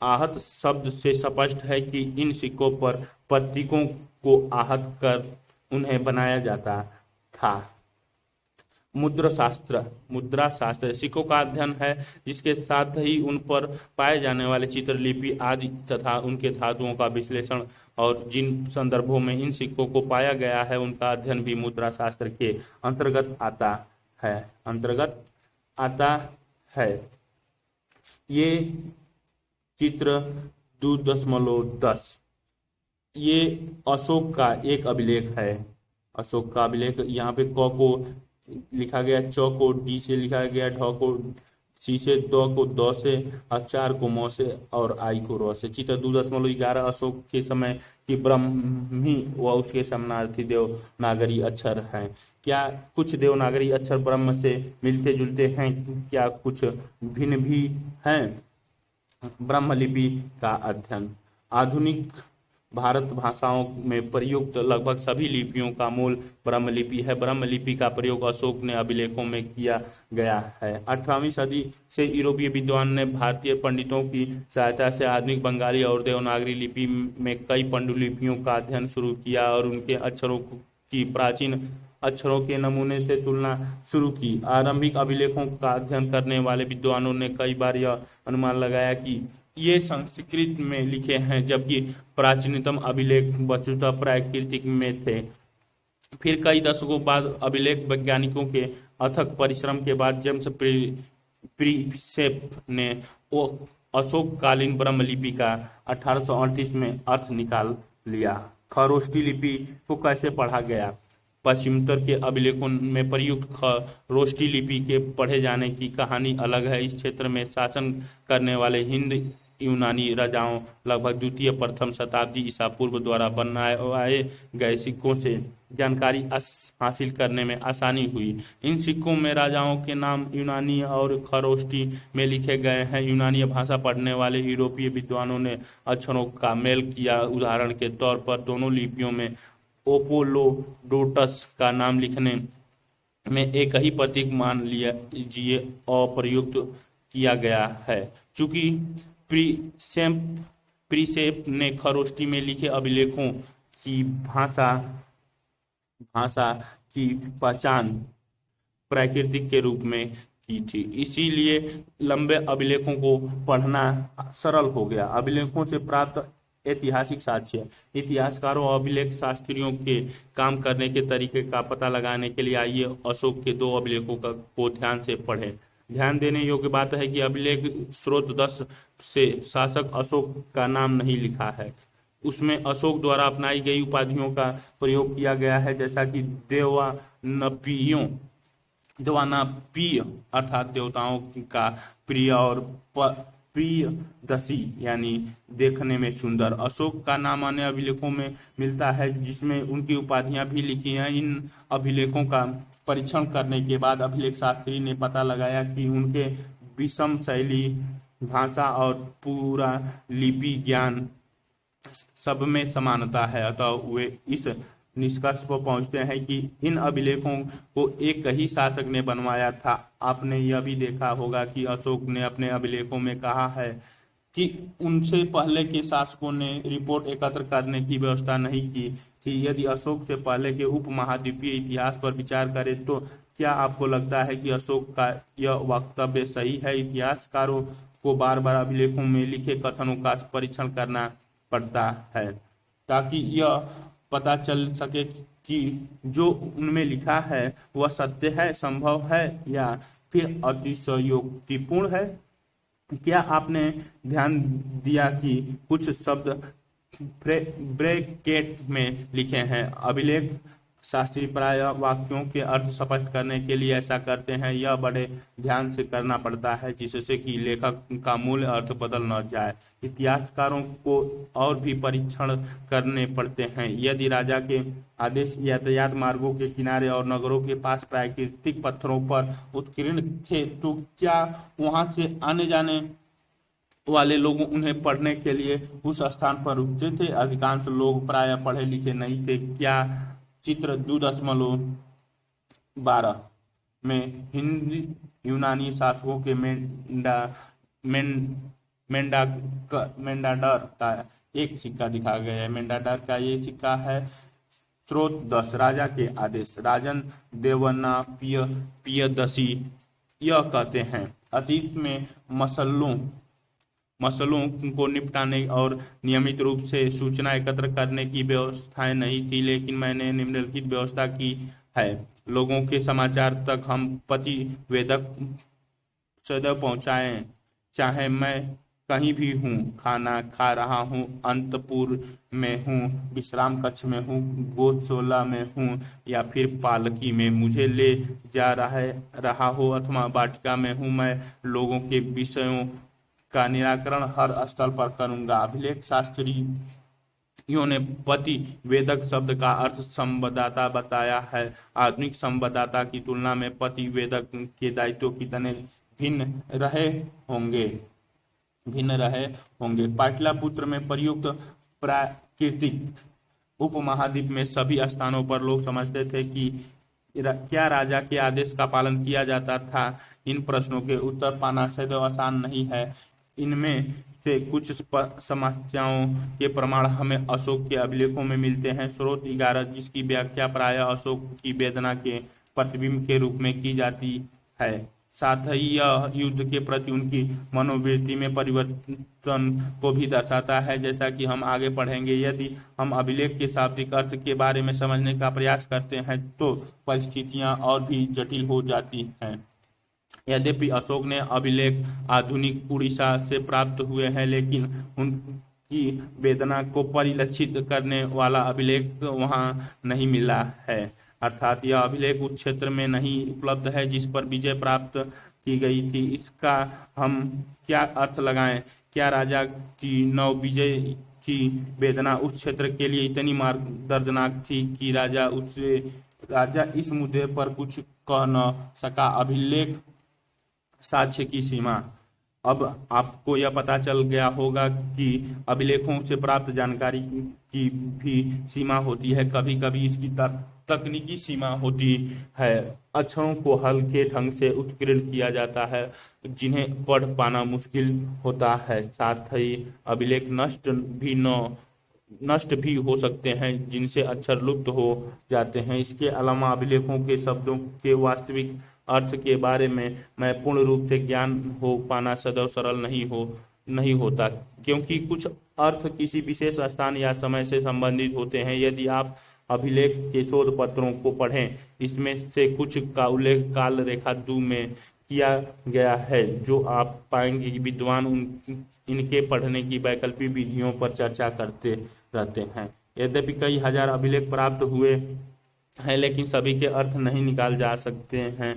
आहत शब्द से स्पष्ट है कि इन सिक्कों पर प्रतीकों को आहत कर उन्हें बनाया जाता था। मुद्रा शास्त्र सिक्कों का अध्ययन है, जिसके साथ ही उन पर पाए जाने वाले चित्र, लिपि आदि तथा उनके धातुओं का विश्लेषण और जिन संदर्भों में इन सिक्कों को पाया गया है उनका अध्ययन भी मुद्रा शास्त्र के अंतर्गत आता है। ये चित्र 2.10 ये अशोक का एक अभिलेख है। अशोक का अभिलेख, यहाँ पे क को लिखा गया, च को डी से लिखा गया, ढ को सी से, द को द से, और 4 को म से और आई को र से। चित्र 2.11 अशोक के समय की ब्राह्मी व उसके समानार्थी देवनागरी अक्षर हैं। क्या कुछ देवनागरी अक्षर ब्रह्म से मिलते जुलते हैं? क्या कुछ भिन्न भी हैं? ब्रह्मलिपि का अध्ययन। आधुनिक भारत भाषाओं में प्रयुक्त लगभग सभी लिपियों का मूल ब्रह्म लिपि है। ब्रह्म लिपि का प्रयोग अशोक ने अभिलेखों में किया गया है। 18वीं सदी से यूरोपीय विद्वान ने भारतीय पंडितों की सहायता से आधुनिक बंगाली और देवनागरी लिपि में कई पांडुलिपियों का अध्ययन शुरू किया और उनके अक्षरों की प्राचीन अक्षरों के नमूने से तुलना शुरू की। आरंभिक अभिलेखों का अध्ययन करने वाले विद्वानों ने कई बार यह अनुमान लगाया कि ये संस्कृत में लिखे हैं, जबकि प्राचीनतम अभिलेख वस्तुतः प्राकृतिक में थे। फिर कई दशकों बाद अभिलेख वैज्ञानिकों के अथक परिश्रम के बाद जेम्स प्रीसेप ने वो अशोककालीन ब्रह्मलिपि का 1838 में अर्थ निकाल लिया। खरोष्ठी लिपि को कैसे पढ़ा गया? पश्चिमोत्तर के अभिलेखों में प्रयुक्त खरोष्ठी लिपि के पढ़े जाने की कहानी अलग है। इस क्षेत्र में शासन करने वाले हिंद यूनानी राजाओं लगभग द्वितीय प्रथम शताब्दी ईसा पूर्व द्वारा बनाए गए सिक्कों से जानकारी हासिल करने में आसानी हुई। इन सिक्कों में राजाओं के नाम यूनानी और खरोष्ठी में लिखे गए हैं। यूनानी भाषा पढ़ने वाले यूरोपीय विद्वानों ने अक्षरों का मेल किया। उदाहरण के तौर पर दोनों लिपियों में ओपोलोडोटस का नाम लिखने में एक ही प्रतीक मान लीजिए अप्रयुक्त किया गया है। चूंकि प्रीसेप ने खरोष्ठी में लिखे अभिलेखों की भाषा की पहचान प्राकृतिक के रूप में की थी, इसीलिए लंबे अभिलेखों को पढ़ना सरल हो गया। अभिलेखों से प्राप्त ऐतिहासिक साक्ष्य। इतिहासकारों और अभिलेख शास्त्रियों के काम करने के तरीके का पता लगाने के लिए आइए अशोक के दो अभिलेखों को ध्यान से पढ़ें। ध्यान देने योग्य बात है कि अभिलेख स्रोत 10 से शासक अशोक का नाम नहीं लिखा है। उसमें अशोक द्वारा अपनाई गई उपाधियों का प्रयोग किया गया है, जैसा कि देवानापीय अर्थात देवताओं का प्रिय और प्रियदर्शी यानी देखने में सुंदर। अशोक का नाम अन्य अभिलेखों में मिलता है जिसमें उनकी उपाधियां भी लिखी हैं। इन अभिलेखों का परीक्षण करने के बाद अभिलेख शास्त्री ने पता लगाया कि उनके विषम शैली, भाषा और पूरा लिपि ज्ञान सब में समानता है। अतः वे इस निष्कर्ष पर पहुंचते हैं कि इन अभिलेखों को एक ही शासक ने बनवाया था। आपने यह भी देखा होगा कि अशोक ने अपने अभिलेखों में कहा है कि उनसे पहले के शासकों ने रिपोर्ट एकत्र करने की व्यवस्था नहीं की थी। यदि अशोक से पहले के उपमहाद्वीपीय इतिहास पर विचार करें तो क्या आपको लगता है कि अशोक का यह वक्तव्य सही है? इतिहासकारों को बार बार अभिलेखों में लिखे कथनों का परीक्षण करना पड़ता है ताकि यह पता चल सके कि जो उनमें लिखा है वह सत्य है, संभव है या फिर अतिशयोक्तिपूर्ण है। क्या आपने ध्यान दिया कि कुछ शब्द ब्रैकेट में लिखे हैं? अभिलेख शास्त्री प्रायः वाक्यों के अर्थ स्पष्ट करने के लिए ऐसा करते हैं। यह बड़े ध्यान से करना पड़ता है जिससे कि लेखक का मूल अर्थ बदल न जाए। इतिहासकारों को और भी परीक्षण करने पड़ते हैं। यदि राजा के आदेश यातायात मार्गों के किनारे और नगरों के पास प्राकृतिक पत्थरों पर उत्कीर्ण थे तो क्या वहां से आने जाने वाले लोग उन्हें पढ़ने के लिए उस स्थान पर रुकते थे? अधिकांश लोग प्रायः पढ़े लिखे नहीं थे। क्या चित्र 2.12 में हिंदी यूनानी शासकों के मेंडाडर का एक सिक्का दिखाया गया है? मेंडाडर का ये सिक्का है। स्रोत 10 राजा के आदेश। राजन देवनापियदर्शी यह कहते हैं, अतीत में मसलों को निपटाने और नियमित रूप से सूचना एकत्र करने की व्यवस्थाएं नहीं थी, लेकिन मैंने निम्नलिखित व्यवस्था की है। लोगों के समाचार तक हम प्रतिवेदक सदैव पहुंचाएं, चाहे मैं कहीं भी हूँ, खाना खा रहा हूँ, अंतपुर में हूँ, विश्राम कक्ष में हूँ, गोशाला में हूँ या फिर पालकी में मुझे ले जा रहा हो अथवा वाटिका में हूँ, मैं लोगों के विषयों का निराकरण हर स्थल पर करूंगा। अभिलेख शास्त्रियों ने प्रतिवेदक शब्द का अर्थ संवाददाता बताया है। आधुनिक संवाददाता की तुलना में प्रतिवेदक के दायित्व कितने भिन्न रहे होंगे। पाटलिपुत्र में प्रयुक्त कीर्तिक उपमहाद्वीप में सभी स्थानों पर लोग समझते थे कि क्या राजा के आदेश का पालन किया जाता था। इन प्रश्नों के उत्तर पाना सदैव आसान नहीं है। इनमें से कुछ समस्याओं के प्रमाण हमें अशोक के अभिलेखों में मिलते हैं। स्रोत 11, जिसकी व्याख्या प्रायः अशोक की वेदना के प्रतिबिंब के रूप में की जाती है, साथ ही यह युद्ध के प्रति उनकी मनोवृत्ति में परिवर्तन को भी दर्शाता है, जैसा कि हम आगे पढ़ेंगे। यदि हम अभिलेख के शाब्दिक अर्थ के बारे में समझने का प्रयास करते हैं तो परिस्थितियां और भी जटिल हो जाती हैं। यद्यपि अशोक ने अभिलेख आधुनिक उड़ीसा से प्राप्त हुए हैं, लेकिन उनकी वेदना को परिलक्षित करने वाला अभिलेख वहां नहीं मिला है। अर्थात यह अभिलेख उस क्षेत्र में नहीं उपलब्ध है जिस पर विजय प्राप्त की गई थी। इसका हम क्या अर्थ लगाएं? क्या राजा की नव विजय की वेदना उस क्षेत्र के लिए इतनी दर्दनाक थी कि राजा इस मुद्दे पर कुछ कह न सका? अभिलेख साक्ष्य की सीमा। अब आपको यह पता चल गया होगा कि अभिलेखों से प्राप्त जानकारी की भी सीमा होती है। कभी कभी इसकी तकनीकी सीमा होती है। अक्षरों को हल्के ढंग से उत्कीर्ण किया जाता है जिन्हें पढ़ पाना मुश्किल होता है। साथ ही अभिलेख नष्ट भी हो सकते हैं, जिनसे अक्षर लुप्त हो जाते हैं। इसके अलावा अभिलेखों के शब्दों के वास्तविक अर्थ के बारे में पूर्ण रूप से ज्ञान हो पाना सदैव सरल नहीं होता, क्योंकि कुछ अर्थ किसी विशेष स्थान या समय से संबंधित होते हैं। यदि आप अभिलेख के शोध पत्रों को पढ़ें, इसमें से कुछ का उल्लेख काल रेखा 2 में किया गया है, जो आप पाएंगे कि विद्वान इनके पढ़ने की वैकल्पिक विधियों पर चर्चा करते रहते हैं। यद्यपि कई हजार अभिलेख प्राप्त हुए हैं, लेकिन सभी के अर्थ नहीं निकाल जा सके हैं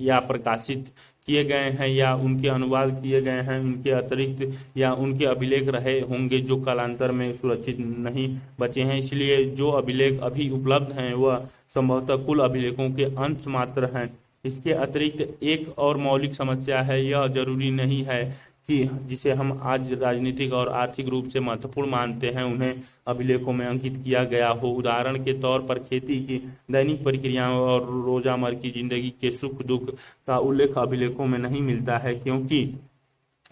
या प्रकाशित किए गए हैं या उनके अनुवाद किए गए हैं। उनके अतिरिक्त या उनके अभिलेख रहे होंगे जो कालांतर में सुरक्षित नहीं बचे हैं। इसलिए जो अभिलेख अभी उपलब्ध हैं वह संभवतः कुल अभिलेखों के अंश मात्र हैं। इसके अतिरिक्त एक और मौलिक समस्या है। यह जरूरी नहीं है कि जिसे हम आज राजनीतिक और आर्थिक रूप से महत्वपूर्ण मानते हैं उन्हें अभिलेखों में अंकित किया गया हो। उदाहरण के तौर पर खेती की दैनिक प्रक्रियाओं और रोजामर्रा की जिंदगी के सुख दुख का उल्लेख अभिलेखों में नहीं मिलता है, क्योंकि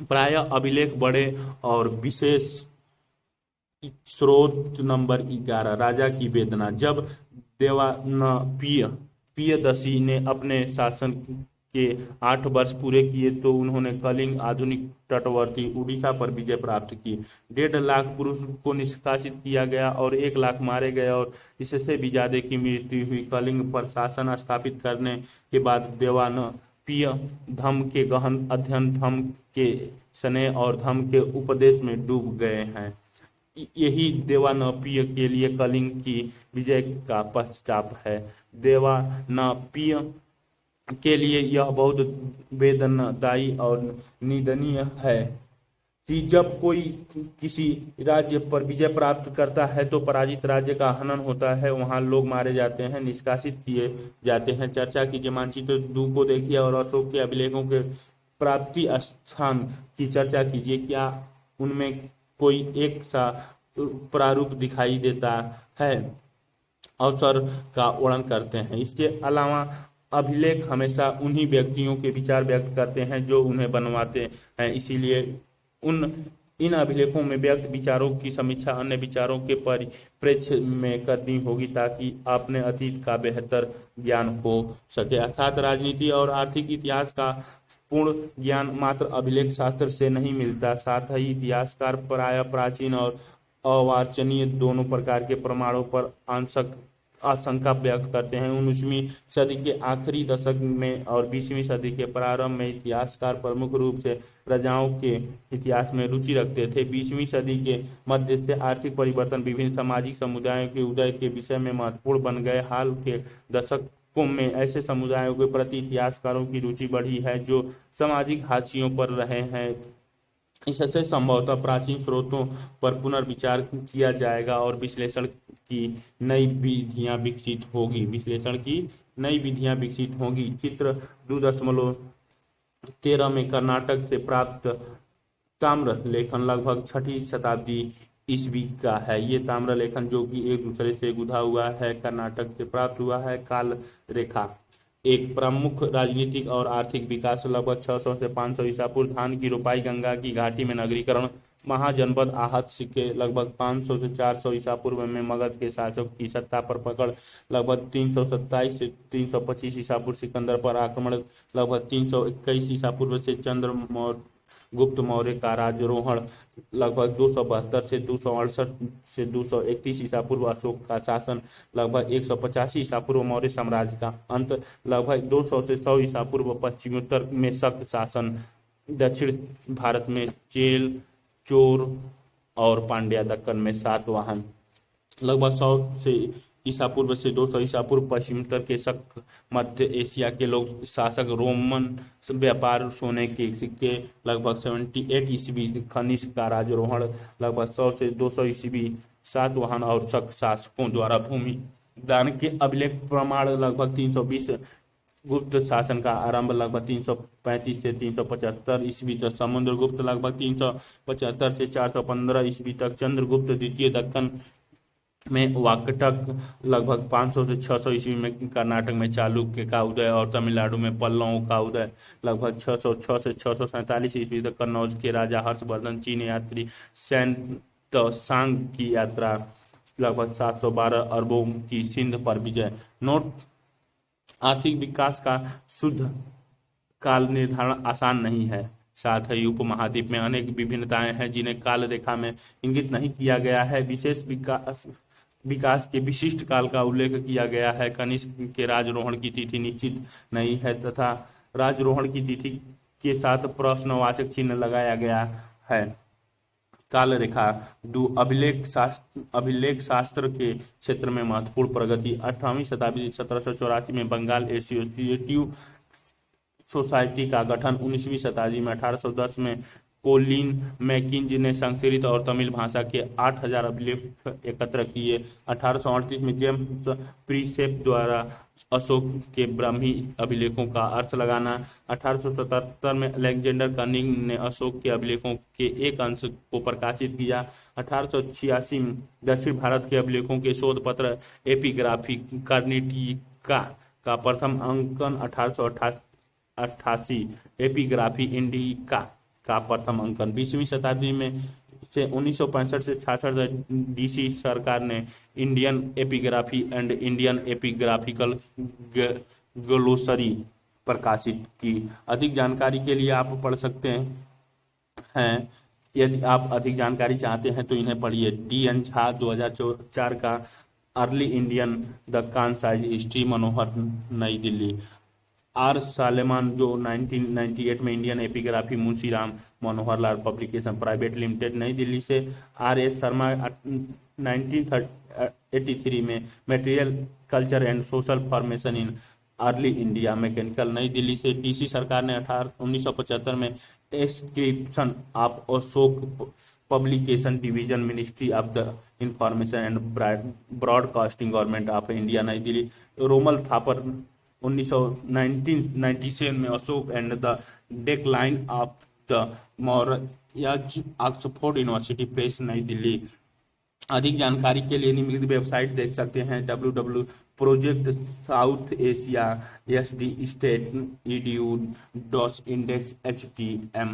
प्रायः अभिलेख बड़े और विशेष। स्रोत नंबर 11, राजा की वेदना। जब प्रियदर्शी ने अपने शासन के 8 वर्ष पूरे किए तो उन्होंने कलिंग, आधुनिक तटवर्ती उड़ीसा पर विजय प्राप्त की। 1.5 लाख पुरुष को निष्कासित किया गया और 1 लाख मारे गए और इससे भी ज्यादा की मृत्यु हुई। कलिंग पर शासन स्थापित करने के बाद देवानंपिय धम्म के गहन अध्ययन, धम्म के स्नेह और धम्म के उपदेश में डूब गए हैं। यही देवानंपिय के लिए कलिंग की विजय का पश्चाताप है। देवानंपिय के लिए यह बहुत वेदनादायी और निंदनीय है कि जब कोई किसी राज्य पर विजय प्राप्त करता है तो पराजित राज्य का हनन होता है, वहां लोग मारे जाते हैं, निष्कासित किए जाते हैं। चर्चा कीजिए, मानचित्र 2 को देखिए और अशोक के अभिलेखों के प्राप्ति स्थान की चर्चा कीजिए। क्या उनमें कोई एक सा प्रारूप दिखाई देता है? अवसर का वर्णन करते हैं। इसके अलावा अभिलेख हमेशा उन्हीं व्यक्तियों के विचार व्यक्त करते हैं जो उन्हें बनवाते हैं। इसीलिए इन अभिलेखों में व्यक्त विचारों की समीक्षा अन्य विचारों के परिप्रेक्ष्य में करनी होगी ताकि अपने अतीत का बेहतर ज्ञान हो सके। अर्थात राजनीति और आर्थिक इतिहास का पूर्ण ज्ञान मात्र अभिलेख शास्त्र से नहीं मिलता। साथ ही इतिहासकार प्रायः प्राचीन और अवांछनीय दोनों प्रकार के प्रमाणों पर आशंका व्यक्त करते हैं। 19वीं सदी के आखिरी दशक में और 20वीं सदी के प्रारंभ में इतिहासकार प्रमुख रूप से प्रजाओं के इतिहास में रुचि रखते थे। 20वीं सदी के मध्य से आर्थिक परिवर्तन विभिन्न सामाजिक समुदायों के उदय के विषय में महत्वपूर्ण बन गए। हाल के दशकों में ऐसे समुदायों के प्रति इतिहासकारों की रुचि बढ़ी है जो सामाजिक हाशियों पर रहे हैं। इससे संभवतः प्राचीन स्रोतों पर पुनर्विचार किया जाएगा और विश्लेषण की नई विधियां विकसित होंगी। चित्र 2.13 में कर्नाटक से प्राप्त ताम्र लेखन लगभग 6ठी शताब्दी ईस्वी का है। ये ताम्र लेखन जो कि एक दूसरे से गुंथा हुआ है कर्नाटक से प्राप्त हुआ है। काल रेखा एक प्रमुख राजनीतिक और आर्थिक विकास लगभग 600 से 500 ईसा पूर्व, धान की रोपाई, गंगा की घाटी में नगरीकरण, महाजनपद, आहत सिक्के लगभग 500 से 400 ईसा पूर्व में मगध के शासक की सत्ता पर पकड़, लगभग 327 से 325 ईसा पूर्व सिकंदर पर आक्रमण, लगभग 321 ईसा पूर्व से चंद्र मौर्य गुप्त मौर्य का राज्यारोहण, लगभग 272 से 268 से 231 ईसा पूर्व अशोक का शासन, लगभग 185 ईसा पूर्व मौर्य साम्राज्य का अंत, लगभग 200 से 100 ईसा पूर्व पश्चिमोत्तर में शक शासन, दक्षिण भारत में चेल, चोर और पांड्या, दक्कन में सातवाहन, लगभग 100 से ईसा पूर्व से 200 ईसा पूर्व पश्चिमोत्तर के शक, मध्य एशिया के लोग शासक, रोमन व्यापार, सोने के सिक्के, लगभग 78 ईस्वी कनिष्क का राज्यारोहण, लगभग 100 से 200 ईस्वी सातवाहन और शक शासकों द्वारा भूमि दान के अभिलेख प्रमाण, लगभग 320 गुप्त शासन का आरंभ, लगभग 335 से 375 ईस्वी तक समुद्रगुप्त, लगभग 375 से 415 ईस्वी तक चंद्रगुप्त द्वितीय, दक्कन में वाकटक, लगभग 500 से 600 ईस्वी में कर्नाटक में चालुक्य का उदय और तमिलनाडु में पल्लवों का उदय, लगभग 606 से 647 ईस्वी तक कन्नौज के राजा हर्षवर्धन चीन यात्री सैंत-सांग की यात्रा, लगभग 712 अरबों की सिंध पर विजय। नोट: आर्थिक विकास का शुद्ध काल निर्धारण आसान नहीं है, साथ ही उपमहाद्वीप में अनेक विभिन्नताएं हैं जिन्हें काल रेखा में इंगित नहीं किया गया है। विशेष विकास के विशिष्ट काल का उल्लेख किया गया है। कनिष्क के राजरोहण की तिथि निश्चित नहीं है तथा राजरोहण की तिथि के साथ प्रश्नवाचक चिन्ह लगाया गया है। काल रेखा दो अभिलेख शास्त्र के क्षेत्र में महत्वपूर्ण प्रगति। 18वीं शताब्दी 1784 में बंगाल एसोसिएटिव सोसाइटी का गठन। 19वीं शताब्दी में 1810 में कोलिन मैकिंजी ने संस्कृत और तमिल भाषा के 8000 अभिलेख एकत्र किए। 1838 में जेम्स प्रीसेप द्वारा अशोक के ब्राह्मी अभिलेखों का अर्थ लगाना। 1877 में अलेक्जेंडर कनिंग ने अशोक के अभिलेखों के एक अंश को प्रकाशित किया। 1886 में दक्षिण भारत के अभिलेखों के शोध पत्र एपिग्राफी कर्नाटिका का प्रथम अंकन। 1888 एपिग्राफी इंडिका का प्रथम अंकन। 20वीं शताब्दी में से 1965 से 66 तक डीसी सरकार ने Indian epigraphy and Indian epigraphical glossary प्रकाशित की। अधिक जानकारी के लिए आप पढ़ सकते हैं। यदि आप अधिक जानकारी चाहते हैं तो इन्हें पढ़िए। डी.एन. झा 2004 का अर्ली इंडियन द कांसाइज हिस्ट्री, मनोहर, नई दिल्ली। आर सालेमान जो 1998 में Indian epigraphy, Munshi Ram Manohar Lal publication private limited, नई दिल्ली से। आर.एस. शर्मा 1983 में material culture and social formation in early India mechanical, नई दिल्ली से। डीसी सरकार ने 1975 में ascription of Ashok publication division, ministry of the information and broadcasting, government of India, नई दिल्ली। रोमल थापर 1997 में Ashok and the decline of the Mauryas, Oxford University Press, Nai Delhi. अधिक जानकारी के लिए निम्नलिखित वेबसाइट देख सकते हैं: www.project-south-asia-sd-state-edu.index-htm